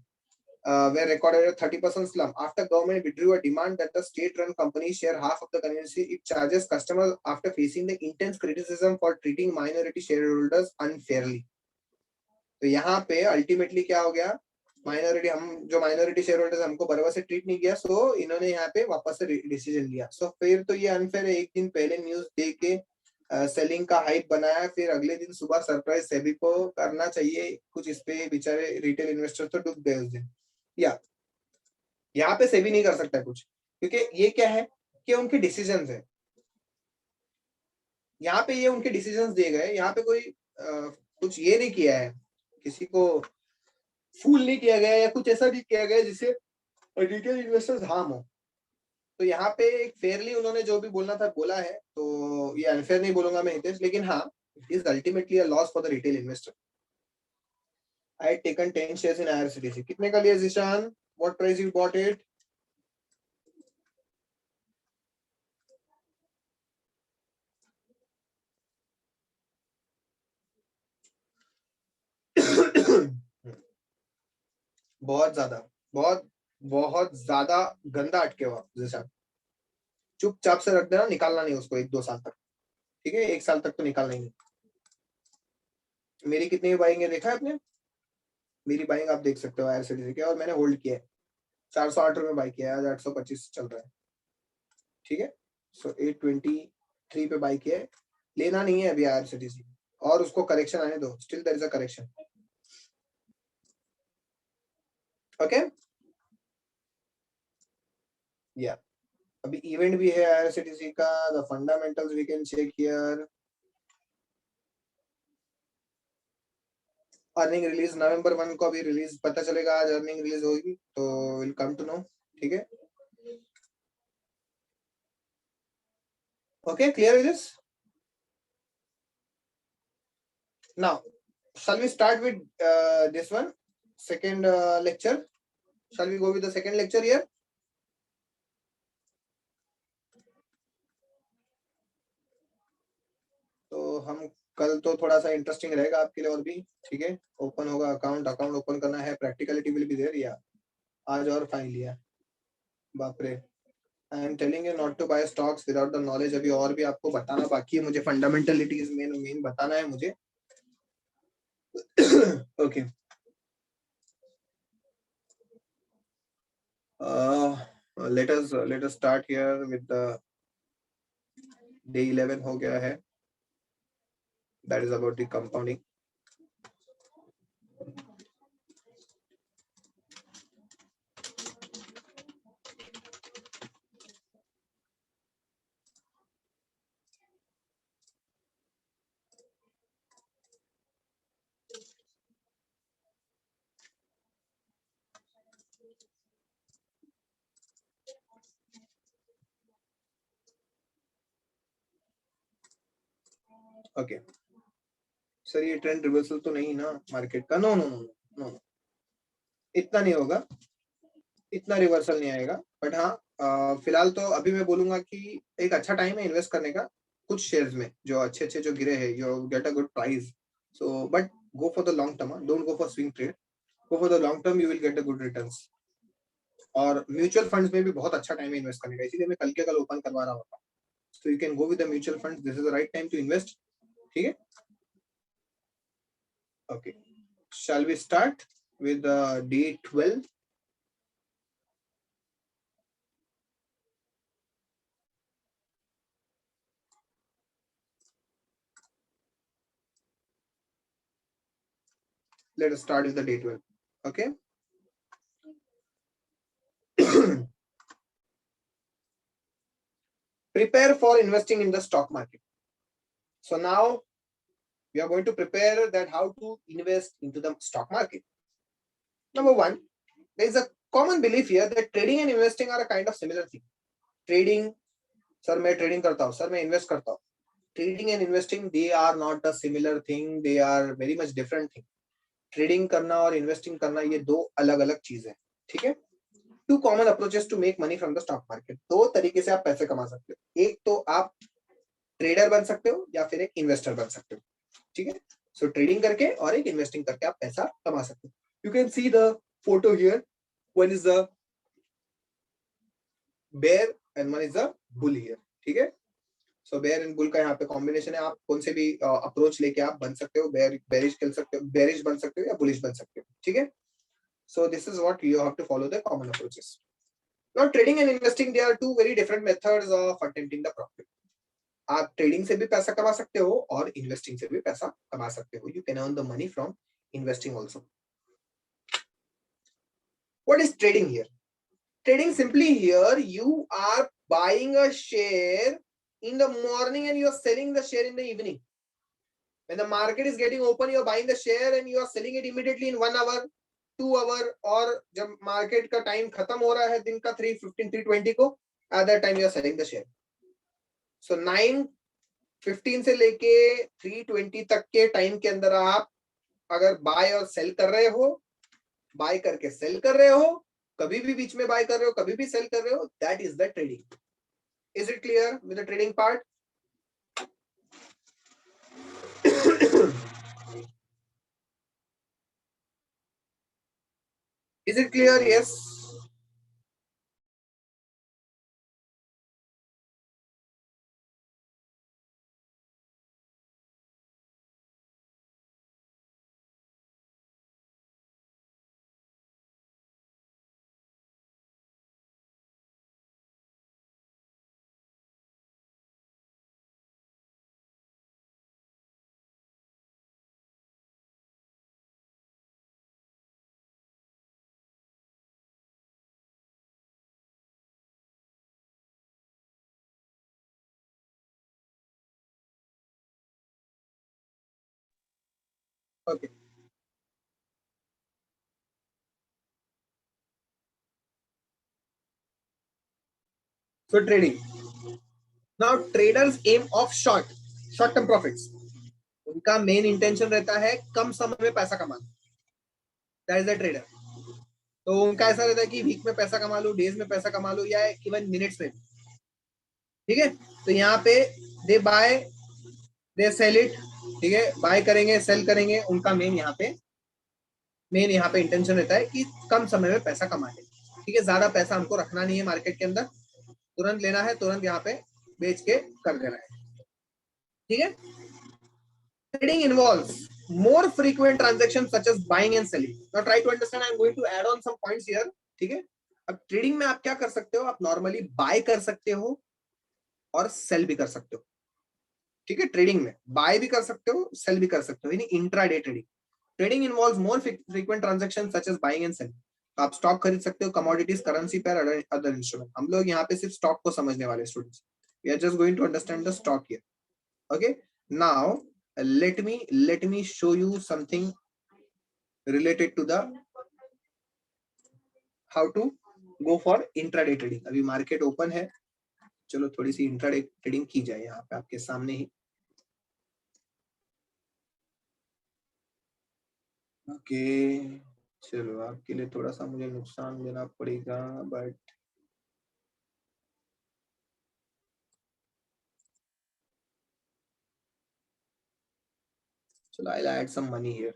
were recorded a 30% slump after government withdrew a demand that the state-run companies share half of the convenience it charges customers after facing the intense criticism for treating minority shareholders unfairly। तो यहाँ पे ultimately क्या हो गया, minority share holders हमको बराबर से treat नहीं किया, सो इन्होंने यहाँ पे वापस से डिसीजन लिया। सो फिर तो ये अनफेयर है, एक दिन पहले न्यूज दे के सेलिंग का हाइप बनाया, फिर अगले दिन सुबह सरप्राइज सेबी को करना चाहिए कुछ, इस पे बेचारे रिटेल इन्वेस्टर तो डूब गए उस दिन। या यहाँ पे सेबी नहीं कर सकता कुछ, क्योंकि ये क्या है कि उनके डिसीजंस है, यहाँ पे ये उनके डिसीजंस दिए गए, यहाँ पे कोई कुछ ये नहीं किया है, किसी को फूल नहीं किया गया या कुछ ऐसा नहीं किया गया जिससे रिटेल इन्वेस्टर्स हार्म हो। तो यहाँ पे एक फेयरली उन्होंने जो भी बोलना था बोला है, तो ये अनफेयर नहीं बोलूंगा मैं हितेश, लेकिन हाँ it is ultimately a loss for the retail investor. I had taken 10 shares in IRCTC. कितने का लिया Zishan, what price you bought it? बहुत ज्यादा, बहुत ज्यादा गंदा अटके हुआ जिशान। चुपचाप से रख देना, निकालना नहीं उसको 1-2 साल तक, ठीक है, 1 साल तक तो निकालना ही नहीं। मेरी कितनी बाइंग है देखा है आपने, मेरी बाइंग आप देख सकते हो आईआरसीटीसी के, और मैंने होल्ड किया है 408 रुपए बाई किया है, आज 825 चल रहा है, ठीक है। सो 823 पे बाई किया है, लेना नहीं है अभी आईआरसीटीसी, और उसको करेक्शन आने दो, still there is a correction, okay. या अभी इवेंट भी है आईआरसीटीसी का, the fundamentals we can check here. Earning release November 1 को अभी रिलीज पता चलेगा, आज अर्निंग रिलीज होगी तो विल कम टू नो, ठीक है। Okay, clear is this? Now shall we start with this one, second lecture? Shall we go with the second lecture here? तो हम कल तो थोड़ा सा इंटरेस्टिंग रहेगा आपके लिए और भी, ठीक है। ओपन होगा अकाउंट ओपन करना है, प्रैक्टिकलिटी विल बी देयर। या आज और फाइन लिया, बाप रे। I am telling you not to buy stocks without the knowledge. अभी और भी आपको बताना बाकी है मुझे, फंडामेंटलिटीज मेन बताना है मुझे। Okay let us start here with the day 11 हो गया है. That is about the compounding. Okay. Sir ये ट्रेंड रिवर्सल तो नहीं ना मार्केट का? नो नो नो नो, इतना नहीं होगा, इतना रिवर्सल नहीं आएगा. बट हाँ, फिलहाल तो अभी मैं बोलूंगा कि एक अच्छा टाइम है इन्वेस्ट करने का कुछ शेयर्स में जो अच्छे अच्छे जो गिरे हैं, you get a good price. So but go for the long term, don't go for swing trade, go for the long term, you will get the good returns. और म्यूचुअल फंड्स में भी बहुत अच्छा टाइम है invest करने का, इसीलिए मैं कल के कल ओपन करवा रहा हूँ. So you can go with the mutual funds, this is the right time to invest. ठीक है. Okay, shall we start with day 12? Let us start with the day 12. Okay. Prepare for investing in the stock market. So now we are going to prepare that how to invest into the stock market. Number one, there is a common belief here that trading and investing are a kind of similar thing. Trading, sir, मैं trading करता हूँ, sir, मैं invest करता हूँ. Trading and investing, they are not a similar thing. They are very much different thing. Trading करना और investing करना ये दो अलग-अलग चीजें हैं. ठीक है. Two common approaches to make money from the stock market. दो तरीके से आप पैसे कमा सकते हो. एक तो आप ट्रेडर बन सकते हो या फिर एक इन्वेस्टर बन सकते हो. ठीक है. सो ट्रेडिंग करके और एक इन्वेस्टिंग करके आप पैसा कमा सकते हो. You can see the photo here. One is the bear and one is the bull here. ठीक है. सो बेयर एंड बुल का यहाँ पे कॉम्बिनेशन है. आप कौन से भी अप्रोच लेके आप बन सकते हो. बेरिश खेल सकते हो, बेरिश बन सकते हो या बुलिश बन सकते हो. ठीक है. So this is what you have to follow the common approaches. Now trading and investing, they are two very different methods of attempting the profit. आप ट्रेडिंग से भी पैसा कमा सकते हो और इन्वेस्टिंग से भी पैसा कमा सकते हो. You can earn the money from investing also. What is trading here? Trading simply here, you are buying a share in the morning and you are selling the share in the evening. When the market is getting open, you are buying the share and you are selling it immediately in 1 hour, 2 hour, और जब market का time खत्म हो रहा है दिन का 3:15, 3:20 को, at that time you are selling the share. So 9:15 से लेके 3:20 तक के टाइम के अंदर आप अगर बाय और सेल कर रहे हो, बाय करके सेल कर रहे हो, कभी भी बीच में बाय कर रहे हो, कभी भी सेल कर रहे हो, that is the trading. Is it clear with the trading part? Is it clear? Yes. Okay. So trading. Now traders aim of short term profits. उनका मेन इंटेंशन रहता है कम समय में पैसा कमाना. That is the trader. तो उनका ऐसा रहता है कि वीक में पैसा कमा लो, डेज में पैसा कमा लो या इवन मिनट्स में. ठीक है. तो यहाँ पे दे बाय, दे सेल इट. ठीक है. बाय करेंगे, सेल करेंगे. उनका मेन यहाँ पे इंटेंशन रहता है कि कम समय में पैसा कमा ले. ठीक है. ज्यादा पैसा हमको रखना नहीं है मार्केट के अंदर, तुरंत लेना है, तुरंत यहाँ पे बेच के कर देना है. ठीक है. Trading involves more frequent transactions such as buying and selling. Now try to understand. I am going to add on some points here. ठीक है. अब ट्रेडिंग में आप क्या कर सकते हो, आप नॉर्मली बाय कर सकते हो और सेल भी कर सकते हो, ठीक है। ट्रेडिंग में बाय भी कर सकते हो, सेल भी कर सकते हो, यानी intraday trading. Trading involves more frequent transaction such as buying and selling. आप स्टॉक खरीद सकते हो, commodities, currency pair, other instrument. हम लोग यहाँ पे सिर्फ स्टॉक को समझने वाले students, we are just going to understand the stock here. Okay, now let me show you something related to the how to go for intraday trading। अभी market open है, चलो थोड़ी सी इंट्राडे ट्रेडिंग की जाए यहाँ पे आपके सामने ही। ओके, चलो आपके लिए थोड़ा सा मुझे नुकसान देना पड़ेगा, बट चलो I'll add some money here।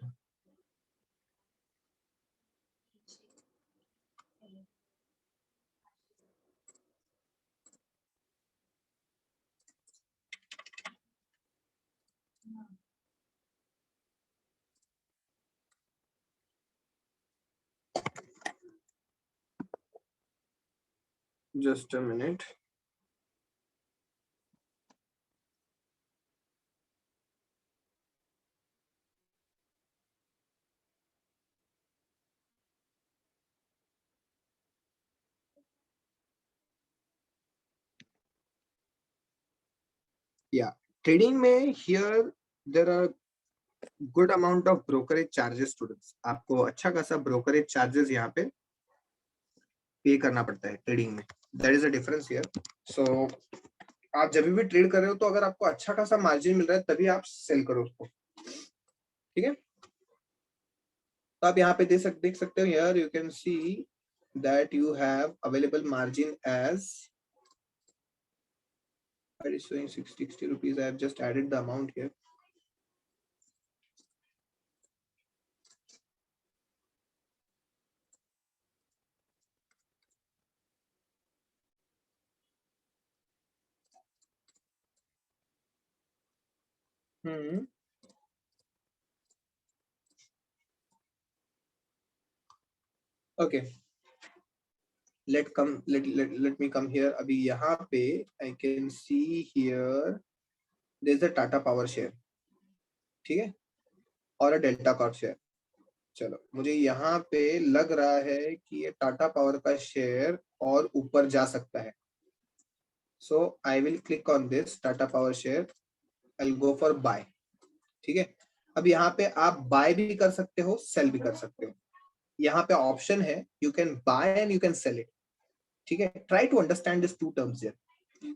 Just a minute। या ट्रेडिंग में here there are good amount of brokerage charges students. आपको अच्छा खासा ब्रोकरेज चार्जेस यहाँ पे पे करना पड़ता है ट्रेडिंग में, that is a difference here. So आप जब भी ट्रेड कर रहे हो तो अगर आपको अच्छा खासा मार्जिन मिल रहा है तभी आप सेल करो उसको, ठीक है। तो आप यहाँ पे देख सकते हो, here you can see that you have available margin as it is showing 60 rupees। I have just added the amount here। Okay, let me come here। अभी यहाँ पे I can see here there is a Tata power share, ठीक है, और a delta Corp share. चलो मुझे यहाँ पे लग रहा है कि ये टाटा पावर का शेयर और ऊपर जा सकता है। So I will click on this Tata power share, I go for buy, ठीक है। अब यहाँ पे आप बाय भी कर सकते हो, सेल भी कर सकते हो। यहाँ पे ऑप्शन है, you can buy and you can sell it, ठीक है। Try to understand this two terms here,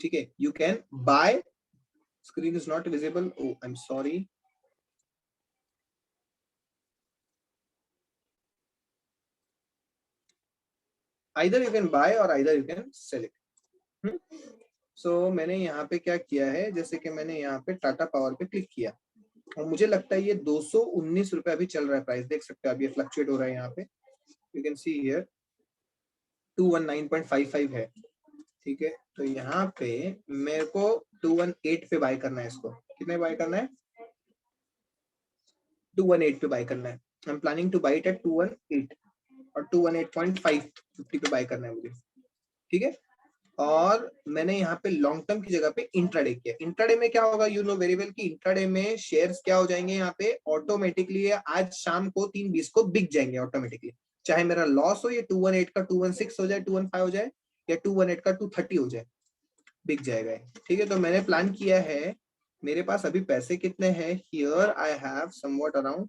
ठीक है। You can buy, screen is not visible, oh I am sorry. either you can buy or either you can sell it। सो मैंने यहाँ पे क्या किया है, जैसे कि मैंने यहाँ पे टाटा पावर पे क्लिक किया और मुझे लगता है ये 219 रुपए अभी चल रहा है प्राइस, देख सकते हैं अभी ये फ्लक्चुएट हो रहा है यहाँ पे, यू कैन सी हियर 219.55 है, ठीक है। तो यहाँ पे मेरे को 218 पे बाय करना है इसको, कितने बाय करना है, 218 पे बाय करना है। I am planning to buy it at 218 और 218.550 पे बाय करना है मुझे, ठीक है। और मैंने यहाँ पे लॉन्ग टर्म की जगह पे इंट्राडे किया। इंट्राडे में क्या होगा, यू नो वेरी वेल कि इंट्राडे में शेयर्स क्या हो जाएंगे यहाँ पे ऑटोमेटिकली, आज शाम को 3:20 को बिक जाएंगे ऑटोमेटिकली। चाहे मेरा लॉस हो, ये 218 का 216 हो जाए, 215 हो जाए, या 218 का 230 हो जाए, बिक जाएगा, ठीक है। तो मैंने प्लान किया है, मेरे पास अभी पैसे कितने हैं, here I have somewhat around,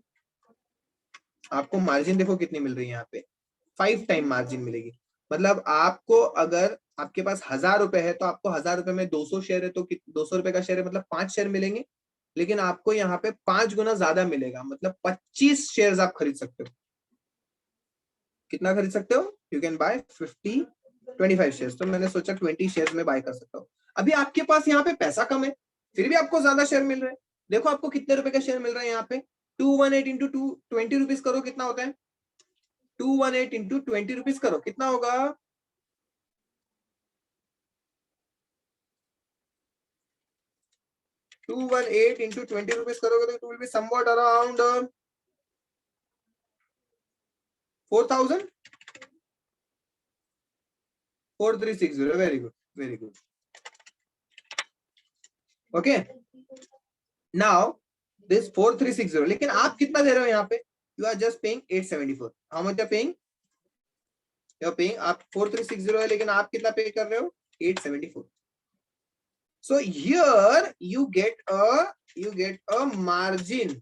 आपको मार्जिन देखो कितनी मिल रही है यहाँ पे, 5 टाइम मार्जिन मिलेगी। मतलब आपको अगर आपके पास 1000 रुपए है तो आपको 1000 रुपए में 200 शेयर है तो 200 रुपए का शेयर है, मतलब 5 शेयर मिलेंगे। लेकिन आपको यहाँ पे 5 गुना ज्यादा मिलेगा, मतलब 25 शेयर आप खरीद सकते हो। कितना खरीद सकते हो, यू कैन बाय 25 शेयर। तो मैंने सोचा 20 शेयर में बाय कर सकता हूँ। अभी आपके पास यहाँ पे पैसा कम है, फिर भी आपको ज्यादा शेयर मिल रहे हैं। देखो आपको कितने रुपए का शेयर मिल रहा है यहाँ पे, 218 इंटू 20 रुपीज करो, कितना होता है, 218 इंटू 20 रुपीज करो, कितना होगा, 218 इंटू 20 रुपीज करोगे तो it will be somewhat around 4000। 4360, very good, very good. Okay, now this 4360, लेकिन आप कितना दे रहे हो यहाँ पे? You are just paying 874. How much are paying? You are paying, आप 4360 है लेकिन आप कितना पे कर रहे हो? 874. So here you get a margin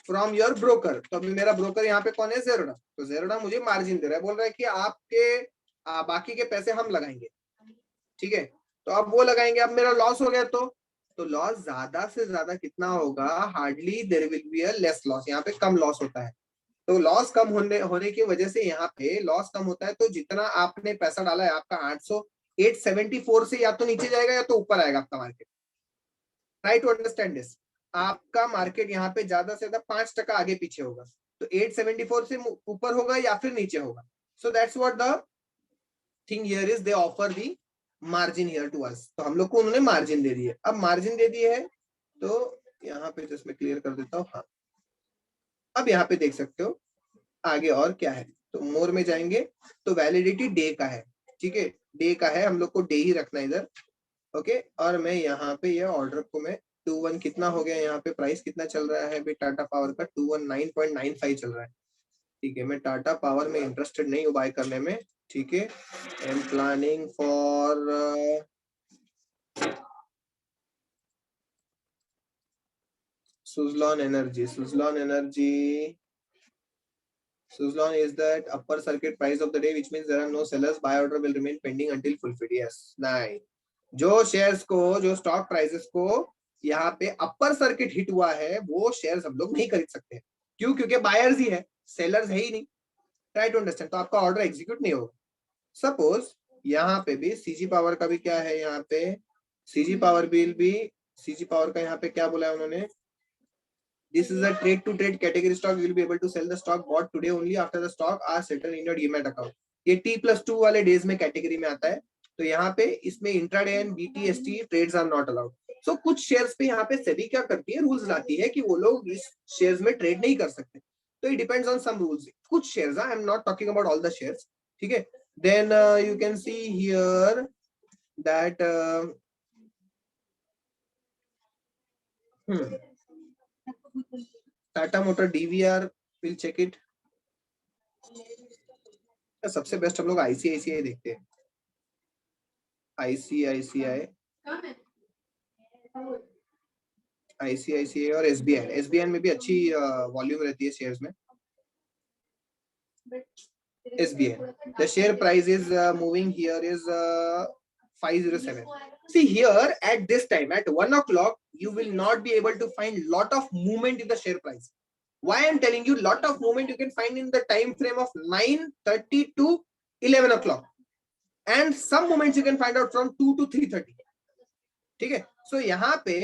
from your broker. तो अभी मेरा ब्रोकर यहाँ पे कौन है? ज़ेरोडा. तो ज़ेरोडा मुझे मार्जिन दे रहा है, बोल रहा है कि आपके बाकी के पैसे हम लगाएंगे. ठीक है, तो अब वो लगाएंगे. अब मेरा लॉस हो गया तो लॉस ज्यादा से ज्यादा कितना होगा? Hardly there will be a less loss. यहाँ पे कम लॉस होता है. तो लॉस कम होने की वजह से यहाँ पे लॉस कम होता है. तो जितना आपने पैसा डाला है आपका 874 से या तो नीचे जाएगा या तो ऊपर आएगा आपका market. Try to understand this. आपका मार्केट यहाँ पे ज्यादा से ज्यादा 5% आगे पीछे होगा. तो 874 से ऊपर होगा या फिर नीचे होगा. So that's what the thing here is, they offer the margin here to us. तो हम लोग को उन्होंने मार्जिन दे दी है. अब मार्जिन दे दी है तो यहाँ पे जस्ट मैं क्लियर कर देता हूँ. हाँ, अब यहाँ पे देख सकते हो आगे और क्या है. तो मोर में जाएंगे तो वैलिडिटी डे का है. ठीक है, डे का है, हम लोग को डे ही रखना है इधर. ओके, और मैं यहाँ पे ये ऑर्डर को मैं 21 कितना हो गया यहाँ पे? प्राइस कितना चल रहा है अभी टाटा पावर का? 219.95 चल रहा है. ठीक है, मैं टाटा पावर में इंटरेस्टेड नहीं हूँ बाय करने में. ठीक है, I am planning for Suzlon Energy. Suzlon is that upper circuit price of the day, which means there are no sellers. Buy order will remain pending until fulfilled. Yes, nice. जो shares को, जो stock prices को यहाँ पे upper circuit hit हुआ है वो shares हम लोग नहीं खरीद सकते. क्यों? क्योंकि बायर्स ही है, सेलर्स है ही नहीं. Try to understand. तो आपका ऑर्डर एग्जीक्यूट नहीं होगा. सपोज यहाँ पे भी सीजी पावर का भी क्या है? यहाँ पे सीजी पावर बिल भी, सीजी पावर का यहाँ पे क्या बोला है उन्होंने? This is a trade to trade category stock. You will be able to sell the stock bought today only after the stock are settled in your demat account. ये T+2 वाले days में कैटेगरी में आता है. तो यहाँ पे इसमें intraday and BTST trades are not allowed. So कुछ शेयर्स पे यहाँ पे सेबी क्या करती है? रूल्स लाती है कि वो लोग इस शेयर्स में ट्रेड नहीं कर सकते. तो it depends on some rules. कुछ shares, I am not talking about all the shares. ठीक है, then you can see here that Tata motor DVR, will check it. सबसे बेस्ट हम लोग ICICI देखते हैं. ICICI और SBI में भी अच्छी वॉल्यूम रहती है शेयर्स में. SBI, the share price is moving here is 507. See here at this time at 1 o'clock you will not be able to find lot of movement in the share price. Why I'm telling you lot of movement you can find in the time frame of 9:30 to 11 o'clock, and some moments you can find out from 2 to 3:30. ठीक है, सो यहाँ पे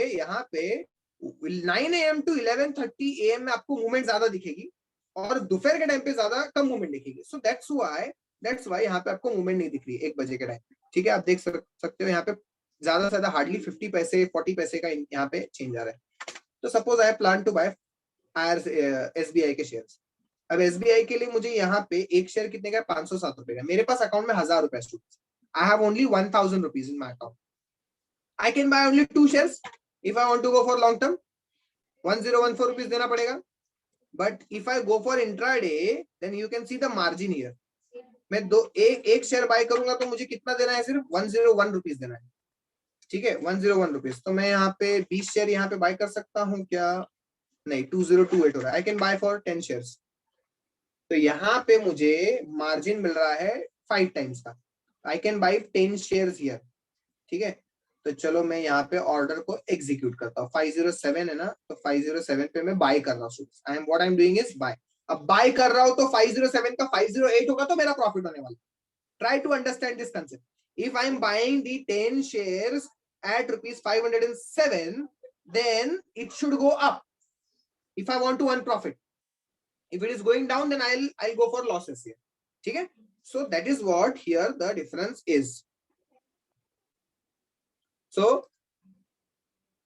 9 AM to 11:30 AM में आपको movement ज्यादा दिखेगी और दोपहर के टाइम पे ज्यादा कम मूवमेंट दिखेगी. सो दैट्स व्हाई यहाँ पे आपको मूवमेंट नहीं दिख रही 1 बजे के टाइम. ठीक है, आप देख सकते हो यहाँ पे ज्यादा से ज्यादा हार्डली 50 पैसे 40 पैसे का यहाँ पे चेंज आ रहा है. तो suppose I plan to buy SBI के शेयर्स. अब SBI के लिए मुझे यहाँ पे एक शेयर कितने का? 507 रुपए का. मेरे पास अकाउंट में 1000 रुपए. I have only 1000 rupees in my account. I can buy only 2 shares if I want to go for long term. 1014 rupees देना पड़ेगा. But if I go for intraday, then you can see the margin here. मैं एक share bye करूंगा तो मुझे कितना देना है? सिर्फ 101 रुपीज देना है. ठीक है, 101 रुपीज. तो मैं यहाँ पे 20 शेयर यहाँ पे बाय कर सकता हूँ क्या? नहीं, 2028 हो रहा है. I can buy for 10 shares. तो यहाँ पे मुझे मार्जिन मिल रहा है 5 टाइम्स का. I can buy 10 shares here. ठीक है, तो चलो मैं यहाँ पे ऑर्डर को एग्जीक्यूट करता हूँ. 507 है ना, तो 507 पे मैं बाय कर रहा हूँ. What I am doing is by. अब बाय कर रहा हूँ तो 507 का 508 होगा तो मेरा प्रॉफिट होने वाला. Try to understand this concept. If I am buying the 10 shares at rupees 507, then it should go up if I want to earn profit. If it is going down, then I'll go for losses here. ठीक है, so that is what here the difference is. So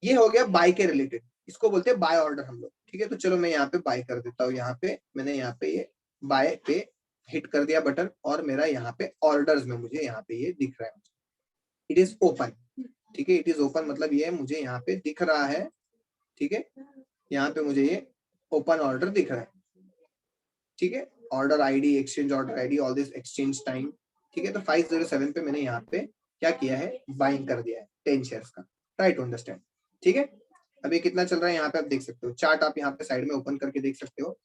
ये हो गया bye के related. इसको बोलते हैं by order हम लोग. ठीक है, तो चलो मैं यहाँ पे बाय कर देता हूँ. यहाँ पे मैंने यहाँ पे ये बाय पे हिट कर दिया बटन और मेरा यहाँ पे ऑर्डर्स में मुझे यहाँ पे ये दिख रहा है, इट इज ओपन। ठीक है, इट इज ओपन मतलब ये मुझे यहाँ पे दिख रहा है। ठीक है, यहाँ पे मुझे ये ओपन ऑर्डर दिख रहा है। ठीक है, order ID, exchange order ID, all this exchange time. ठीक है, तो 507 पे मैंने यहाँ पे क्या किया है, बाइंग कर दिया है 10 शेयर्स का। Try to understand. ठीक है, अभी कितना चल रहा है यहाँ पे आप देख सकते हो, चार्ट आप यहाँ पे साइड में ओपन करके देख सकते हो।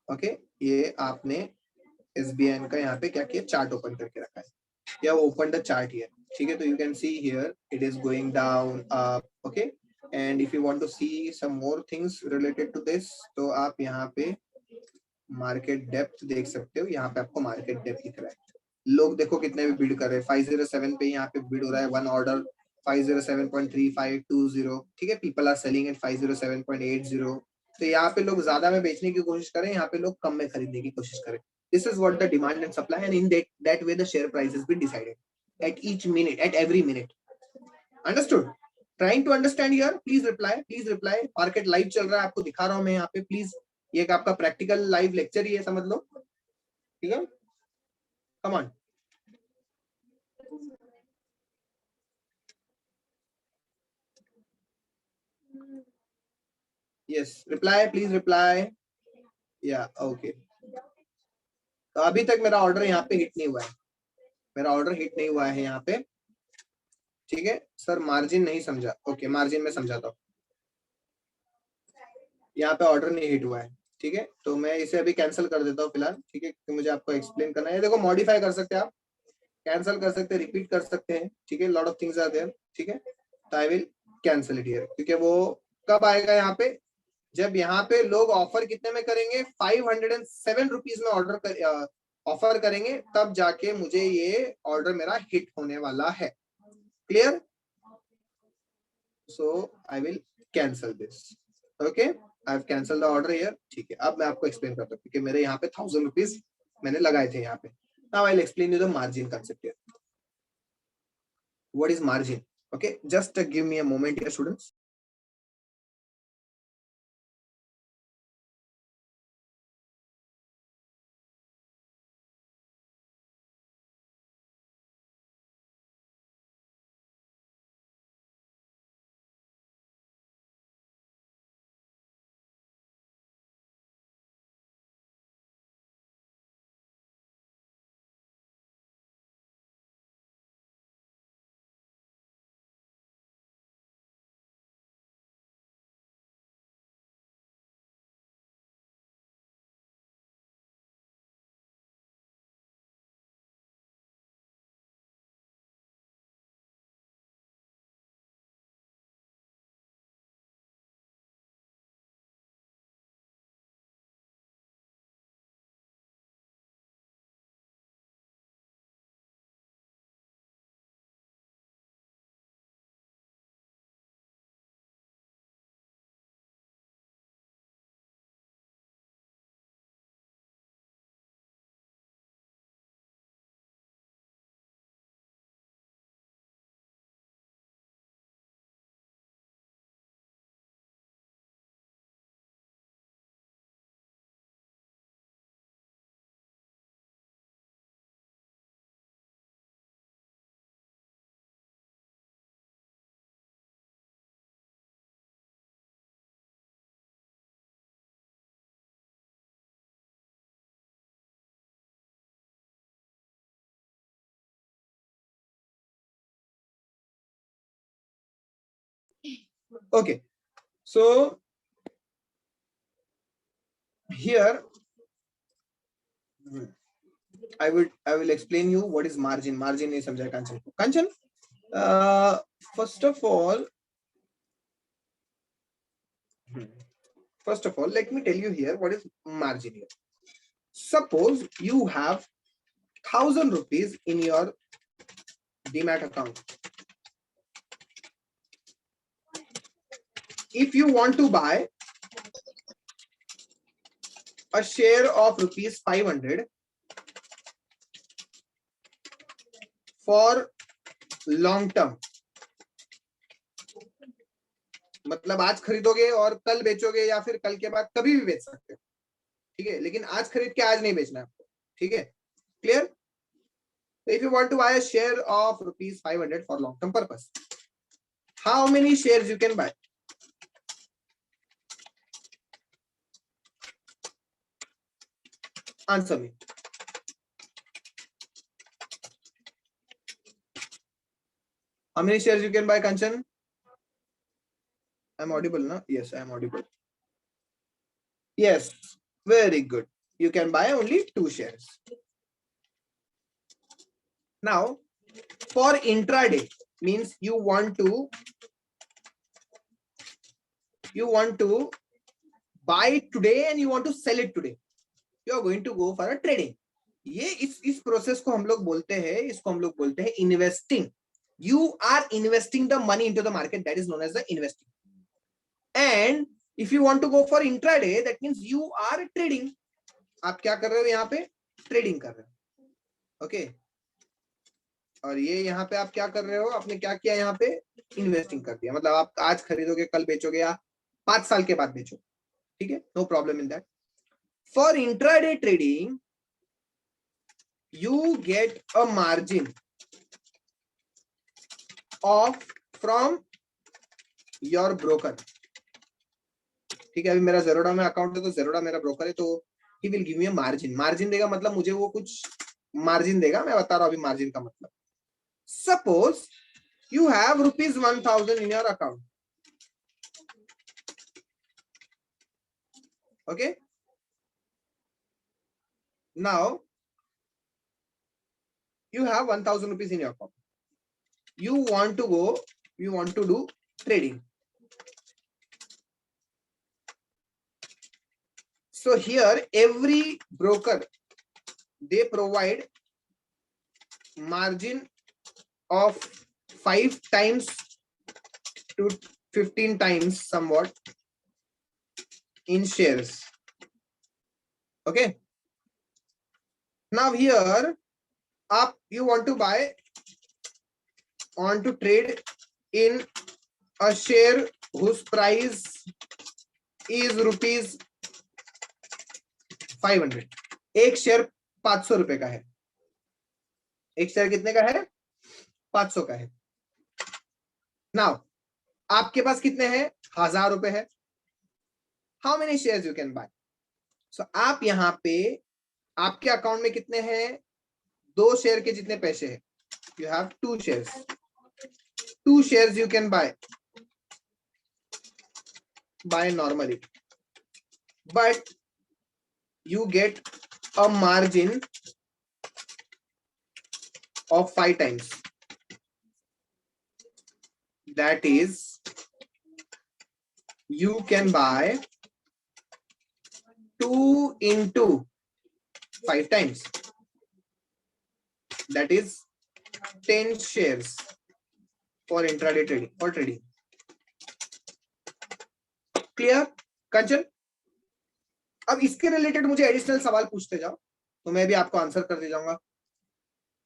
ओके, ये आपने SBI का यहाँ पे क्या किया, चार्ट ओपन करके रखा है, या ओपन द चार्ट हियर। ठीक है, तो you can see here it is going down up. Okay, and if you want to see some more things related to this, तो आप यहाँ पे मार्केट डेप्थ देख सकते हो। यहाँ पे आपको मार्केट डेप्थ दिख रहा है, लोग देखो कितने भी बिड कर रहे हैं। 507 पे यहाँ पे बिड हो रहा है, वन ऑर्डर 507.3520। ठीक है, पीपल आर सेलिंग एट 507.80। तो यहाँ पे लोग ज्यादा में बेचने की कोशिश करें, यहाँ पे लोग कम में खरीदने की कोशिश करें। This is what the demand and supply, and in that way the share price has been decided at each minute, at every minute. Understood? Trying to understand here, please reply, please reply. Market live चल रहा है, आपको दिखा रहा हूं मैं यहाँ पे, प्लीज। ये आपका प्रैक्टिकल लाइव लेक्चर ही है, समझ लो। ठीक है, come on. Yes, reply, please reply. या ओके, तो अभी तक मेरा ऑर्डर यहाँ पे हिट नहीं हुआ है, मेरा ऑर्डर हिट नहीं हुआ है यहाँ पे। ठीक है सर, मार्जिन नहीं समझा। ओके, मार्जिन में समझाता हूँ। यहाँ पे ऑर्डर नहीं हिट हुआ है। ठीक है, तो मैं इसे अभी कैंसिल कर देता हूँ फिलहाल। ठीक है, क्योंकि मुझे आपको एक्सप्लेन करना है। देखो, मॉडिफाई कर सकते हैं आप, कैंसिल कर सकते हैं, रिपीट कर सकते हैं। ठीक है, lot of things are there. ठीक है, तो I will cancel it here, क्योंकि वो कब आएगा यहाँ पे, जब यहाँ पे लोग ऑफर कितने में करेंगे, 507 रुपीज में ऑर्डर ऑफर करेंगे, तब जाके मुझे ये ऑर्डर मेरा हिट होने वाला है। Clear? So I will cancel this. Okay, I have cancel the order here. ठीक है, अब मैं आपको एक्सप्लेन करता हूँ, क्योंकि मेरे यहाँ पे 1000 रुपीज मैंने लगाए थे यहाँ पे। Now I will explain you the margin concept here. What is margin? Okay, just give me a moment here, students. Okay, so here I will explain you what is margin. Margin नहीं समझा कंचन को। कंचन, first of all, let me tell you here what is margin here. Suppose you have 1000 rupees in your Demat account. If you want to buy a share of rupees 500 for long term, मतलब आज खरीदोगे और कल बेचोगे, या फिर कल के बाद कभी भी बेच सकते हो। ठीक है, लेकिन आज खरीद के आज नहीं बेचना है आपको, ठीक है, clear? If you want to buy a share of ₹500 for long term purpose, how many shares you can buy? Answer me. How many shares you can buy, Kanchan? I'm audible, no? Yes, I'm audible. Yes, very good. You can buy only 2 shares. Now, for intraday, means you want to buy it today and you want to sell it today. You are going to go for a trading. ये इस process को हम लोग बोलते हैं, इसको हम लोग बोलते हैं investing. You are investing the money into the market, that is known as the investing. And if you want to go for intraday, that means you are trading. आप क्या कर रहे हो यहाँ पे? ट्रेडिंग कर रहे हो, ओके. और ये यहाँ पे आप क्या कर रहे हो? आपने क्या किया यहाँ पे? इन्वेस्टिंग कर दिया. मतलब आप आज खरीदोगे, कल बेचोगे, या 5 साल के बाद बेचो, ठीक है, no problem in that. For intraday trading you get a margin of from your broker. ठीक है, अभी मेरा ज़ेरोडा में अकाउंट है, तो ज़ेरोडा मेरा ब्रोकर है, तो he will give me a margin. Margin देगा मतलब मुझे वो कुछ मार्जिन देगा. मैं बता रहा हूँ अभी मार्जिन का मतलब. Suppose you have ₹1,000 in your account. Okay. Now you have ₹1,000 in your account. You want to do trading. So here every broker, they provide margin of 5 times to 15 times somewhat in shares. Okay. Now here you want to trade in a share whose price is ₹500. एक share 500 रुपए का है. एक share कितने का है? 500 का है. नाउ आपके पास कितने हैं? 1000 रुपए है. How many shares you can buy? So आप यहाँ पे आपके अकाउंट में कितने हैं? 2 शेयर के जितने पैसे हैं. You have 2 shares. 2 shares you can buy normally, but you get a margin of 5 times. That is, you can buy 2 into 5 times. That is 10 shares for intraday trading, for trading. Clear, कंचन? अब इसके related मुझे additional सवाल पूछते जाओ, तो मैं भी आपको आंसर कर दे जाऊंगा.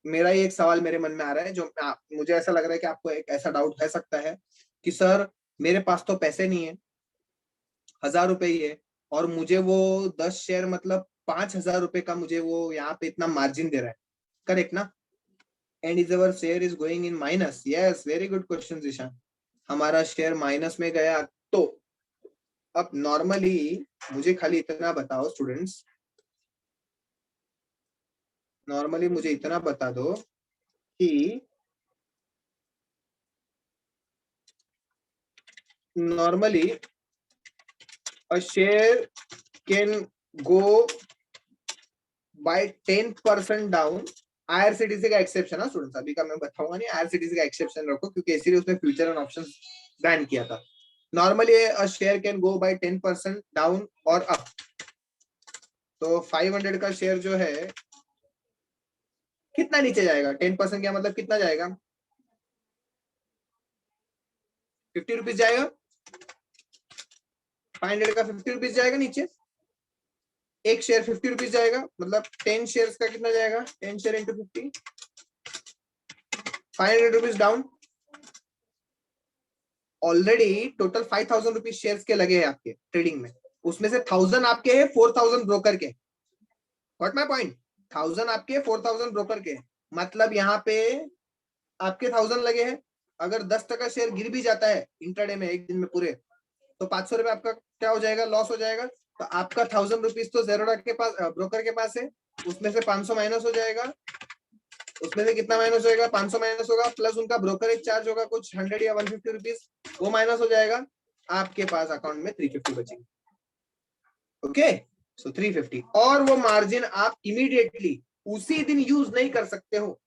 मेरा ही एक सवाल मेरे मन में आ रहा है, जो मुझे ऐसा लग रहा है कि आपको एक ऐसा डाउट है सकता है कि सर मेरे पास तो पैसे नहीं है, 1000 रुपए ही है, और मुझे वो 10 शेयर मतलब 5000 रुपए का मुझे वो यहाँ पे इतना मार्जिन दे रहा है. करेक्ट ना? And is our share is going in minus. Yes, very good question Ishaan. हमारा शेयर माइनस में गया. तो अब नॉर्मली मुझे खाली इतना बताओ स्टूडेंट्स, नॉर्मली मुझे इतना बता दो कि normally a share can go by 10% down. IRCTC का एक्सेप्शन है स्टूडेंट्स, अभी का मैं बताऊंगा नहीं. IRCTC का एक्सेप्शन रखो, क्योंकि इसीलिए उसने फ्यूचर एंड ऑप्शंस बैन किया था. Normally a share can go by 10% down और अप. तो 500 का शेयर जो है कितना नीचे जाएगा? 10% क्या मतलब कितना जाएगा? 50 रुपीज जाएगा. 500 का 50 रुपीज जाएगा नीचे. एक शेयर 50 रुपीज जाएगा, मतलब 10 शेयर्स का कितना जाएगा? 10 share into 50, 500 rupees down. Already total 5000 rupees shares के लगे हैं आपके ट्रेडिंग में. उसमें से 1000 आपके है, 4000 ब्रोकर के। व्हाट माय पॉइंट, 1000 आपके 4000 ब्रोकर के, मतलब यहाँ पे आपके 1000 लगे हैं। अगर 10% शेयर गिर भी जाता है इंट्राडे में एक दिन में पूरे, तो 500 रुपए आपका क्या हो जाएगा, लॉस हो जाएगा। तो आपका 1000 रुपीज तो जेरोडा के पास, ब्रोकर के पास है, उसमें से 500 माइनस हो जाएगा। उसमें से कितना माइनस होगा, 500 माइनस होगा, प्लस उनका ब्रोकरेज चार्ज होगा कुछ 100 या 150 रुपीज, वो माइनस हो जाएगा। आपके पास अकाउंट में 350 बचेंगे। ओके, सो 350, और वो मार्जिन आप इमीडिएटली उसी दिन यूज नहीं कर सकते हो।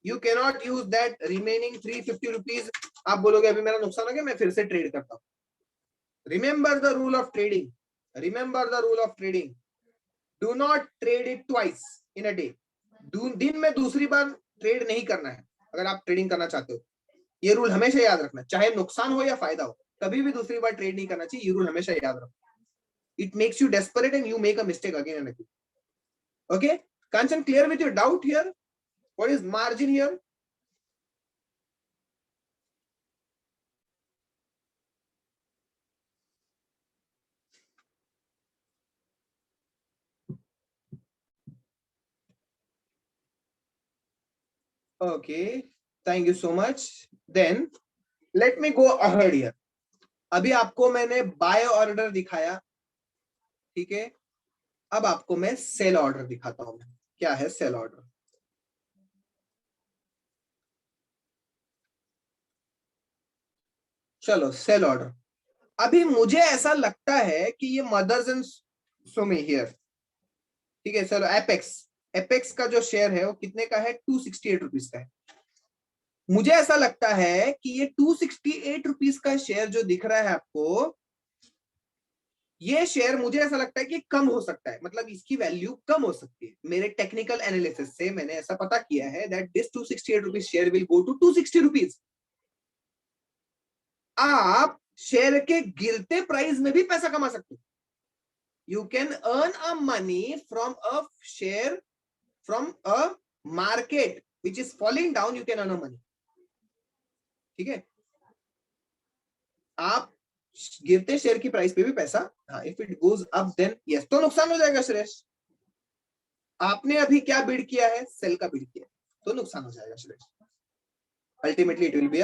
You cannot use that remaining 350 rupees. आप बोलोगे अभी मेरा नुकसान हो गया, मैं फिर से ट्रेड करता हूँ। Remember the rule of trading, remember the rule of trading, do not trade it twice in a day. दिन में दूसरी बार ट्रेड नहीं करना है अगर आप ट्रेडिंग करना चाहते हो। ये रूल हमेशा याद रखना, चाहे नुकसान हो या फायदा हो, कभी भी दूसरी बार ट्रेड नहीं करना चाहिए। ये रूल हमेशा याद रखना। It makes you desperate and you make a mistake again and again. Okay, Kanchan, clear with your doubt here? What is margin here? Okay, thank you so much. Then let me go ahead here. अभी आपको मैंने by order दिखाया, ठीक है। अब आपको मैं cell order दिखाता हूं। क्या है सेल ऑर्डर? चलो सेल ऑर्डर। अभी मुझे ऐसा लगता है कि ये मदर्स एंड सुमी हियर, ठीक है। चलो एपेक्स, एपेक्स का जो शेयर है वो कितने का है, 268 रुपीज का है। मुझे ऐसा लगता है कि ये 268 रुपीज का शेयर जो दिख रहा है आपको, ये शेयर मुझे ऐसा लगता है कि कम हो सकता है, मतलब इसकी वैल्यू कम हो सकती है। मेरे टेक्निकल एनालिसिस से मैंने ऐसा पता किया है that this 268 rupees share will go to 260 rupees. आप शेयर के गिरते प्राइस में भी पैसा कमा सकते हो। You can earn a money from a share, from a market which is falling down, you can earn a money, ठीक है। आप गिरते शेयर की प्राइस पे भी पैसा, हाँ, if it goes up then yes, तो नुकसान हो जाएगा सुरेश। आपने अभी क्या बिड किया है, सेल का बिड किया, तो नुकसान हो जाएगा Suresh. Ultimately it will be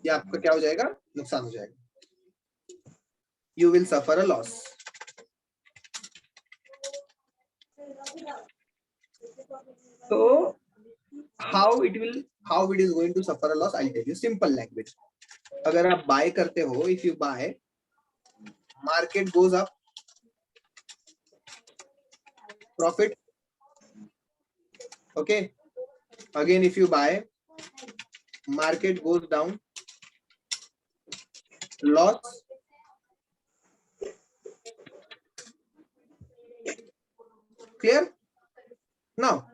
ये आपका क्या हो जाएगा, नुकसान हो जाएगा। You will suffer a loss. तो how it is going to suffer a loss, I tell you simple language. अगर आप बाय करते हो, if you buy, market goes up, profit, okay. Again if you buy, market goes down, loss, clear? Now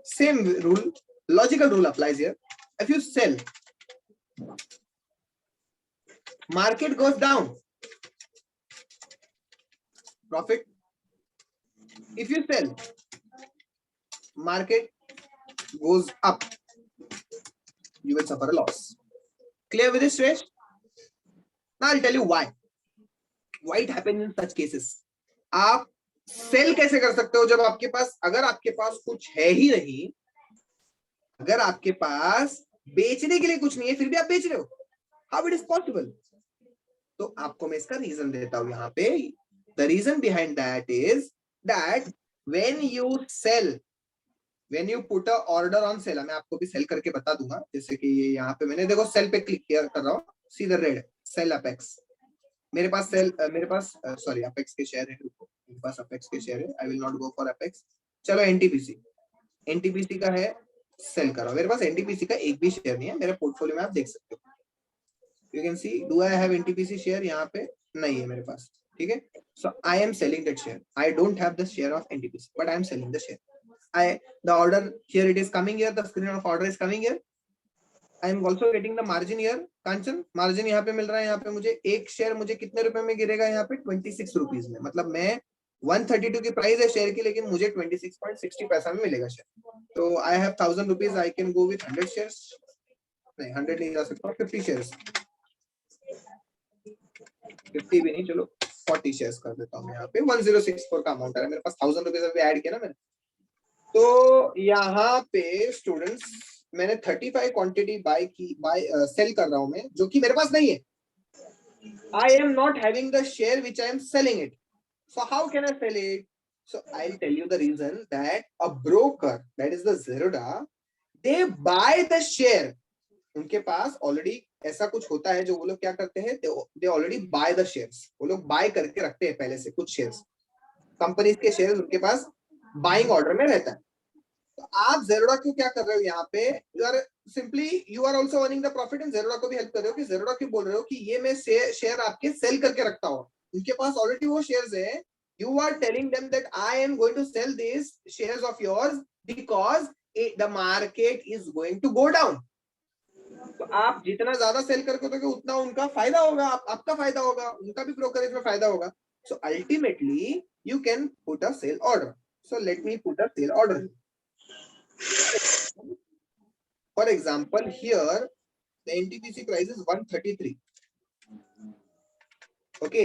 same rule, logical rule applies here. If you sell, market goes down, profit. If you sell, market goes up, you will suffer a loss. Clear with this, Suresh? Now I'll tell you why it happens in such cases. आप cell कैसे कर सकते हो जब आपके पास, अगर आपके पास कुछ है ही नहीं, अगर आपके पास बेचने के लिए कुछ नहीं है फिर भी आप बेच रहे हो, हाउ इट इज पॉसिबल? तो आपको मैं इसका रीजन देता हूं यहाँ पे। The reason behind that is that when you sell, when you put a order on sell, मैं आपको भी सेल करके बता दूंगा। जैसे कि ये यहाँ पे मैंने देखो सेल पे क्लिक कर रहा हूँ, see the red sell Apex. मेरे पास सेल, मेरे पास सॉरी अपेक्स के शेयर है, मेरे पास अपेक्स के शेयर है। I will not go for Apex. चलो एनटीपीसी, एनटीपीसी का है, सेल करो। मेरे पास एनटीपीसी का एक भी शेयर नहीं है मेरे पोर्टफोलियो में, आप देख सकते हो। You can see, do I have NTPC share, यहाँ पे नहीं है मेरे पास, ठीक है। So I am selling that share, I don't have the share of NTPC but I am selling the share. I the order here, it is coming here, the screen of order is coming here. I am also getting the margin here. Kanchan, margin यहाँ पे मिल रहा है। यहाँ पे मुझे एक share मुझे कितने रुपए में गिरेगा, यहाँ पे 26 रुपीज में। मतलब मैं 132 की प्राइस है शेयर की, लेकिन मुझे 26.60 पैसा में मिलेगा शेयर। तो I have 1000 rupees, I can go with 100 shares, नहीं 100 नहीं जा सकता, 50 शेयर्स, 50 भी नहीं, चलो 40 शेयर्स कर देता हूँ यहाँ पे। 1064 का अमाउंट है मेरे पास, 1000 रुपीज अभी ऐड किया ना मैंने। तो यहाँ पे स्टूडेंट्स मैंने 35 क्वांटिटी सेल कर रहा हूँ मैं, जो कि मेरे पास नहीं है। I am not having the share which I am selling it. So how can I sell it? So I'll tell you the reason that a broker, that is the Zerodha, they buy the share. उनके पास already ऐसा कुछ होता है जो वो लोग क्या करते हैं, they already buy the shares. वो लोग बाय करके रखते हैं पहले से कुछ शेयर्स, कंपनीज के शेयर्स उनके पास बाइंग ऑर्डर में रहता है। तो आप जेरोडा क्यों क्या कर रहे हो यहाँ पे, you are also earning the profit and Zerodha को भी हेल्प कर रहे हो कि जेरोडा क्यों बोल रहे हो कि ये मैं शेयर आपके सेल करके रखता हूँ, उनके पास ऑलरेडी वो शेयर्स है। You are telling them that I am going to sell this shares of yours because the market is going to go down. तो आप जितना ज्यादा सेल करके दोगे उतना उनका फायदा होगा, आपका फायदा होगा, उनका भी ब्रोकरेज में फायदा होगा। So ultimately you can put a sell order. So let me put a sell order. For example, here the NTPC price is 133. Okay,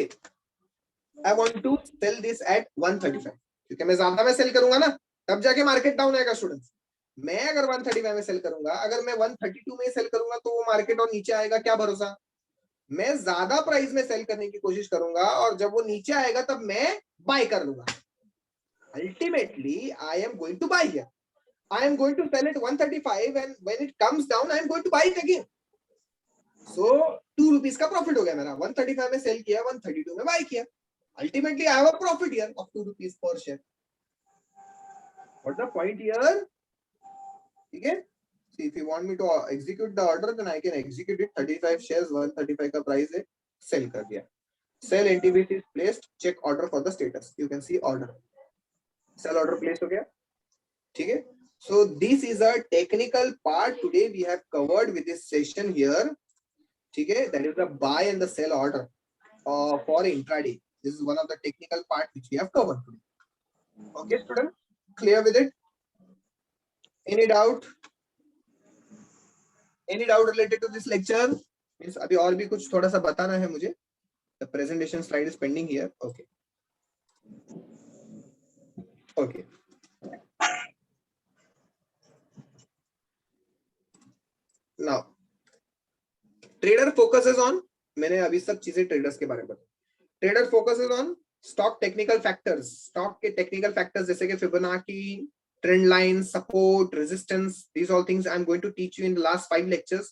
I want to sell this at 135 क्योंकि मैं ज्यादा में सेल करूंगा ना तब जाके मार्केट डाउन आएगा students. मैं अगर 135 में सेल करूंगा, अगर मैं 132 में सेल करूंगा तो वो मार्केट और नीचे आएगा, क्या भरोसा। मैं ज्यादा प्राइस में सेल करने की कोशिश करूंगा और जब वो नीचे आएगा तब मैं बाय कर लूंगा। Ultimately I am going to buy here, I am going to sell it 135 and when it comes down I am going to buy it again. So 2 rupees का प्रॉफिट हो गया मेरा, 135 में सेल किया, 132 में बाय किया। Ultimately I have a profit here of 2 rupees per share. What's the point here? ठीक है, see if you want me to execute the order then I can execute it। 35 shares 135 का price है, cell कर दिया। Sell NTPC is placed, check order for the status, you can see order, sell order placed हो गया। ठीक है, so this is a technical part today we have covered with this session here। ठीक है, that is the buy and the sell order for intraday। This is one of the technical part which we have covered today। Okay student, clear with it? Any doubt related to this lecture? Means अभी और भी कुछ थोड़ा सा बताना है मुझे। The presentation slide is pending here। Okay, okay। Now trader focuses on, मैंने अभी सब चीजें ट्रेडर्स के बारे में बताई। Trader focuses on stock technical factors, stock के टेक्निकल फैक्टर्स जैसे कि Fibonacci, trend line, support, resistance, these all things I am going to teach you in the last 5 lectures।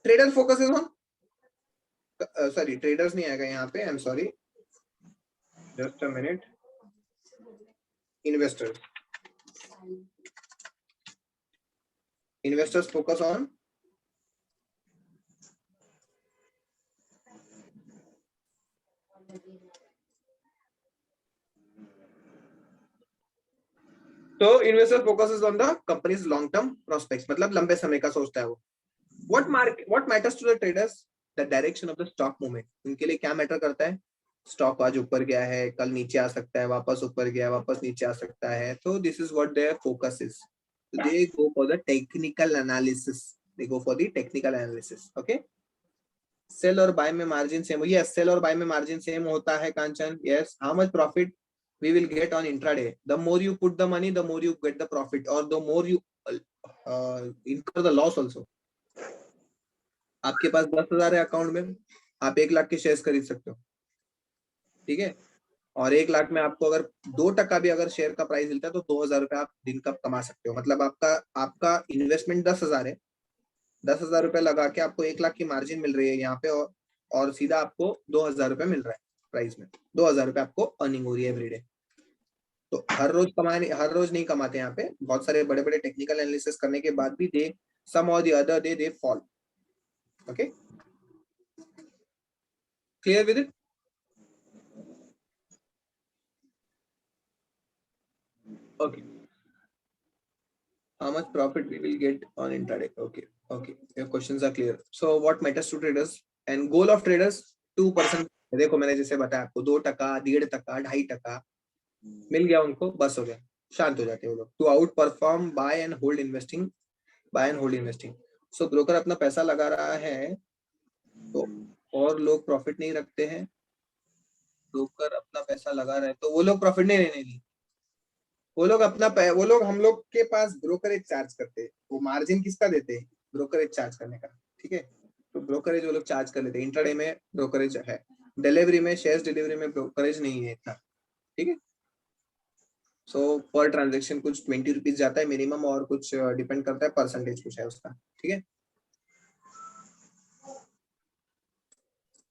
Trader focuses on, sorry traders नहीं आएगा यहाँ पे, I am sorry, just a minute. Investors, investors focus on तो investor focuses on the companies long term prospects, मतलब लंबे समय का सोचता है वो। What matters to the traders, the direction of the stock movement. उनके लिए क्या मैटर करता है, स्टॉक आज ऊपर गया है, कल नीचे आ सकता है, वापस ऊपर गया, वापस नीचे आ सकता है। तो this is what their focus is. They go for the technical analysis, they go for the technical analysis. Okay, sell और बाय में मार्जिन सेम, यस सेल और बाय में मार्जिन सेम होता है Kanchan, yes. How much profit we will get on intraday, the more you put the money the more you get the profit, or the more you incur the loss also। आपके पास 10,000 है account में, आप 1 लाख के shares खरीद सकते हो, ठीक है। और 1 लाख में आपको अगर 2% भी अगर शेयर का प्राइस मिलता है तो 2,000 रुपए आप दिन का कमा सकते हो। मतलब आपका इन्वेस्टमेंट 10,000 है, 10,000 रुपए लगा के आपको 1 लाख की मार्जिन मिल रही है यहाँ पे, और सीधा आपको 2,000 रुपए मिल रहा है प्राइस में, 2,000 रुपए आपको अर्निंग हो रही है एवरीडे। तो हर रोज नहीं कमाते यहाँ पे, बहुत सारे बड़े बड़े टेक्निकल एनालिसिस करने के बाद भी दे सम और the other day they fall. Okay, clear with it? Okay, how much profit we will get on intraday? Okay, your questions are clear। So what matters to traders and goal of traders 2%। देखो मैंने जैसे बताया आपको 2%, 1.5%, 2.5% मिल गया उनको, बस हो गया, शांत हो जाते हैं वो लोग। To outperform buy and hold investing, buy and hold investing. So broker अपना पैसा लगा रहा है तो और लोग प्रॉफिट नहीं रखते हैं ब्रोकर अपना पैसा लगा रहे हैं तो वो लोग प्रॉफिट नहीं लेने दी, वो लोग वो लोग हम लोग के पास ब्रोकरेज चार्ज करते हैं, वो मार्जिन किसका देते हैं, ब्रोकरेज चार्ज करने का, ठीक है। तो ब्रोकरेज वो लोग चार्ज कर लेते हैं, इंट्राडे में ब्रोकरेज है, डिलीवरी में, शेयर्स डिलीवरी में ब्रोकरेज नहीं है इतना, ठीक है। सो पर ट्रांजेक्शन कुछ 20 रुपीज जाता है मिनिमम, और कुछ डिपेंड करता है, परसेंटेज कुछ है उसका, ठीक है।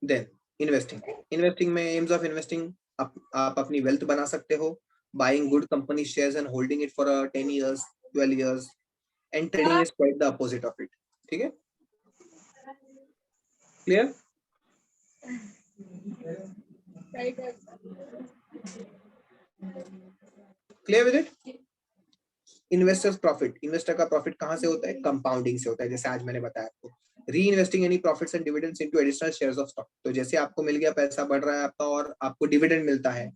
देन इन्वेस्टिंग में एम्स ऑफ इन्वेस्टिंग, आप अपनी वेल्थ बना सकते हो, buying good company shares and holding it for 10 years 12 years, and trading is quite the opposite of it, ठीक है। Clear? Clear with it? Investors profit, investor का profit कहां से होता है, कंपाउंडिंग से होता है, जैसे आज मैंने बताया आपको। री investing any profits and dividends into additional shares of stock, तो जैसे आपको मिल गया पैसा, बढ़ रहा है आपका, और आपको डिविडेंड मिलता है,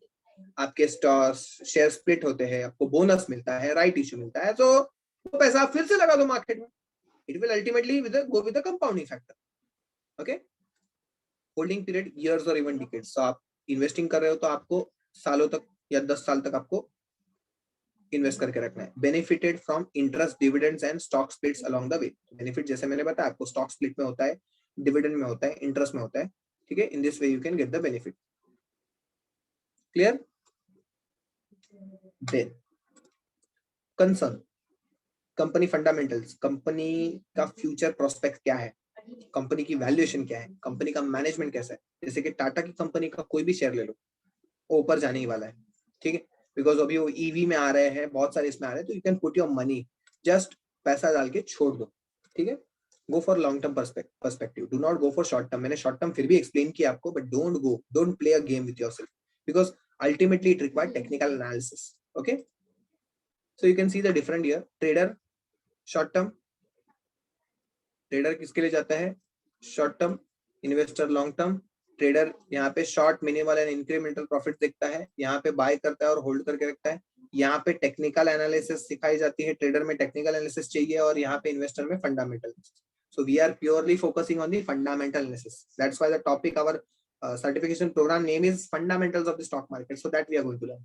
आपके शेयर स्प्लिट होते हैं, आपको बोनस मिलता है, राइट इश्यू मिलता है, तो वो पैसा आप फिर से लगा दो मार्केट में, it will ultimately go with the compounding factor, okay. Holding period years और इवन डिकेड्स, तो आप इन्वेस्टिंग कर रहे हो तो आपको सालों तक या 10 साल तक आपको इन्वेस्ट करके रखना है। Benefited from interest, dividends and stock splits along the way, benefit जैसे मैंने बताया आपको, स्टॉक स्प्लिट में होता है, डिविडेंड में होता है, इंटरेस्ट में होता है, ठीक है। In this way you can get the benefit. Clear? Then concern, company fundamentals, company का फ्यूचर प्रोस्पेक्ट क्या है, कंपनी की वैल्यूएशन क्या है, कंपनी का मैनेजमेंट कैसा है। जैसे कि टाटा की कंपनी का कोई भी शेयर ले लो, वो ऊपर जाने ही वाला है, ठीक है, बिकॉज अभी वो ईवी में आ रहे हैं, बहुत सारे इसमें आ रहे हैं, तो you can put your money, just पैसा डाल के छोड़ दो, ठीक है। Go for long term perspective, do not go for short term. मैंने शॉर्ट टर्म फिर भी एक्सप्लेन किया आपको, but don't play a game with yourself, because ultimately it require technical analysis, okay. So you can see the different here, trader short term, trader किसके लिए जाता है, short term, investor long term. Trader यहाँ पे short, minimal and incremental profit देखता है, यहाँ पे बाय करता है और होल्ड करके रखता है। यहाँ पे टेक्निकल एनालिसिस सिखाई जाती है, ट्रेडर में टेक्निकल एनालिसिस चाहिए, और यहाँ पे इन्वेस्टर में fundamental. So we are purely focusing on the fundamental analysis, that's why the topic our certification program name is fundamentals of the stock market, so that we are going to learn,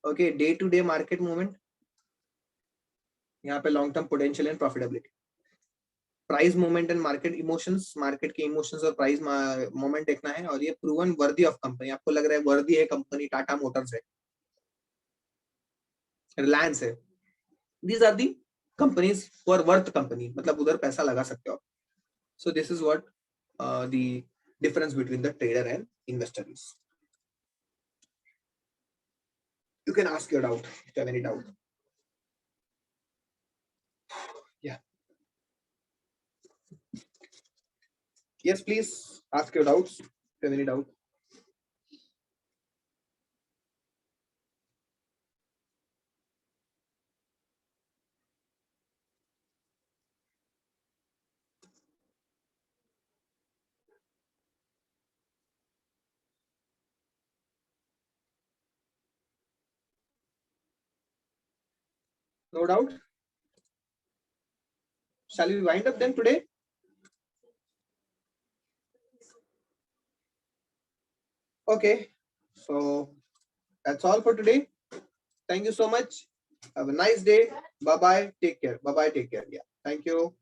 okay। day to day market movement, यहाँ पे long term potential and profitability, price movement and market emotions, market के emotions और price movement देखना है, और ये proven worthy of company, आपको लग रहा है वर्दी है कंपनी, टाटा मोटर्स है, रिलायंस है, these are the companies who are worth company, मतलब उधर पैसा लगा सकते हो आप। So this is what the difference between the trader and investor is. You can ask your doubt if you have any doubt. Yeah. Yes, please ask your doubts if you have any doubt. No doubt. Shall we wind up then today? Okay. So that's all for today. Thank you so much. Have a nice day. Bye bye. Take care. Bye bye. Take care. Yeah. Thank you.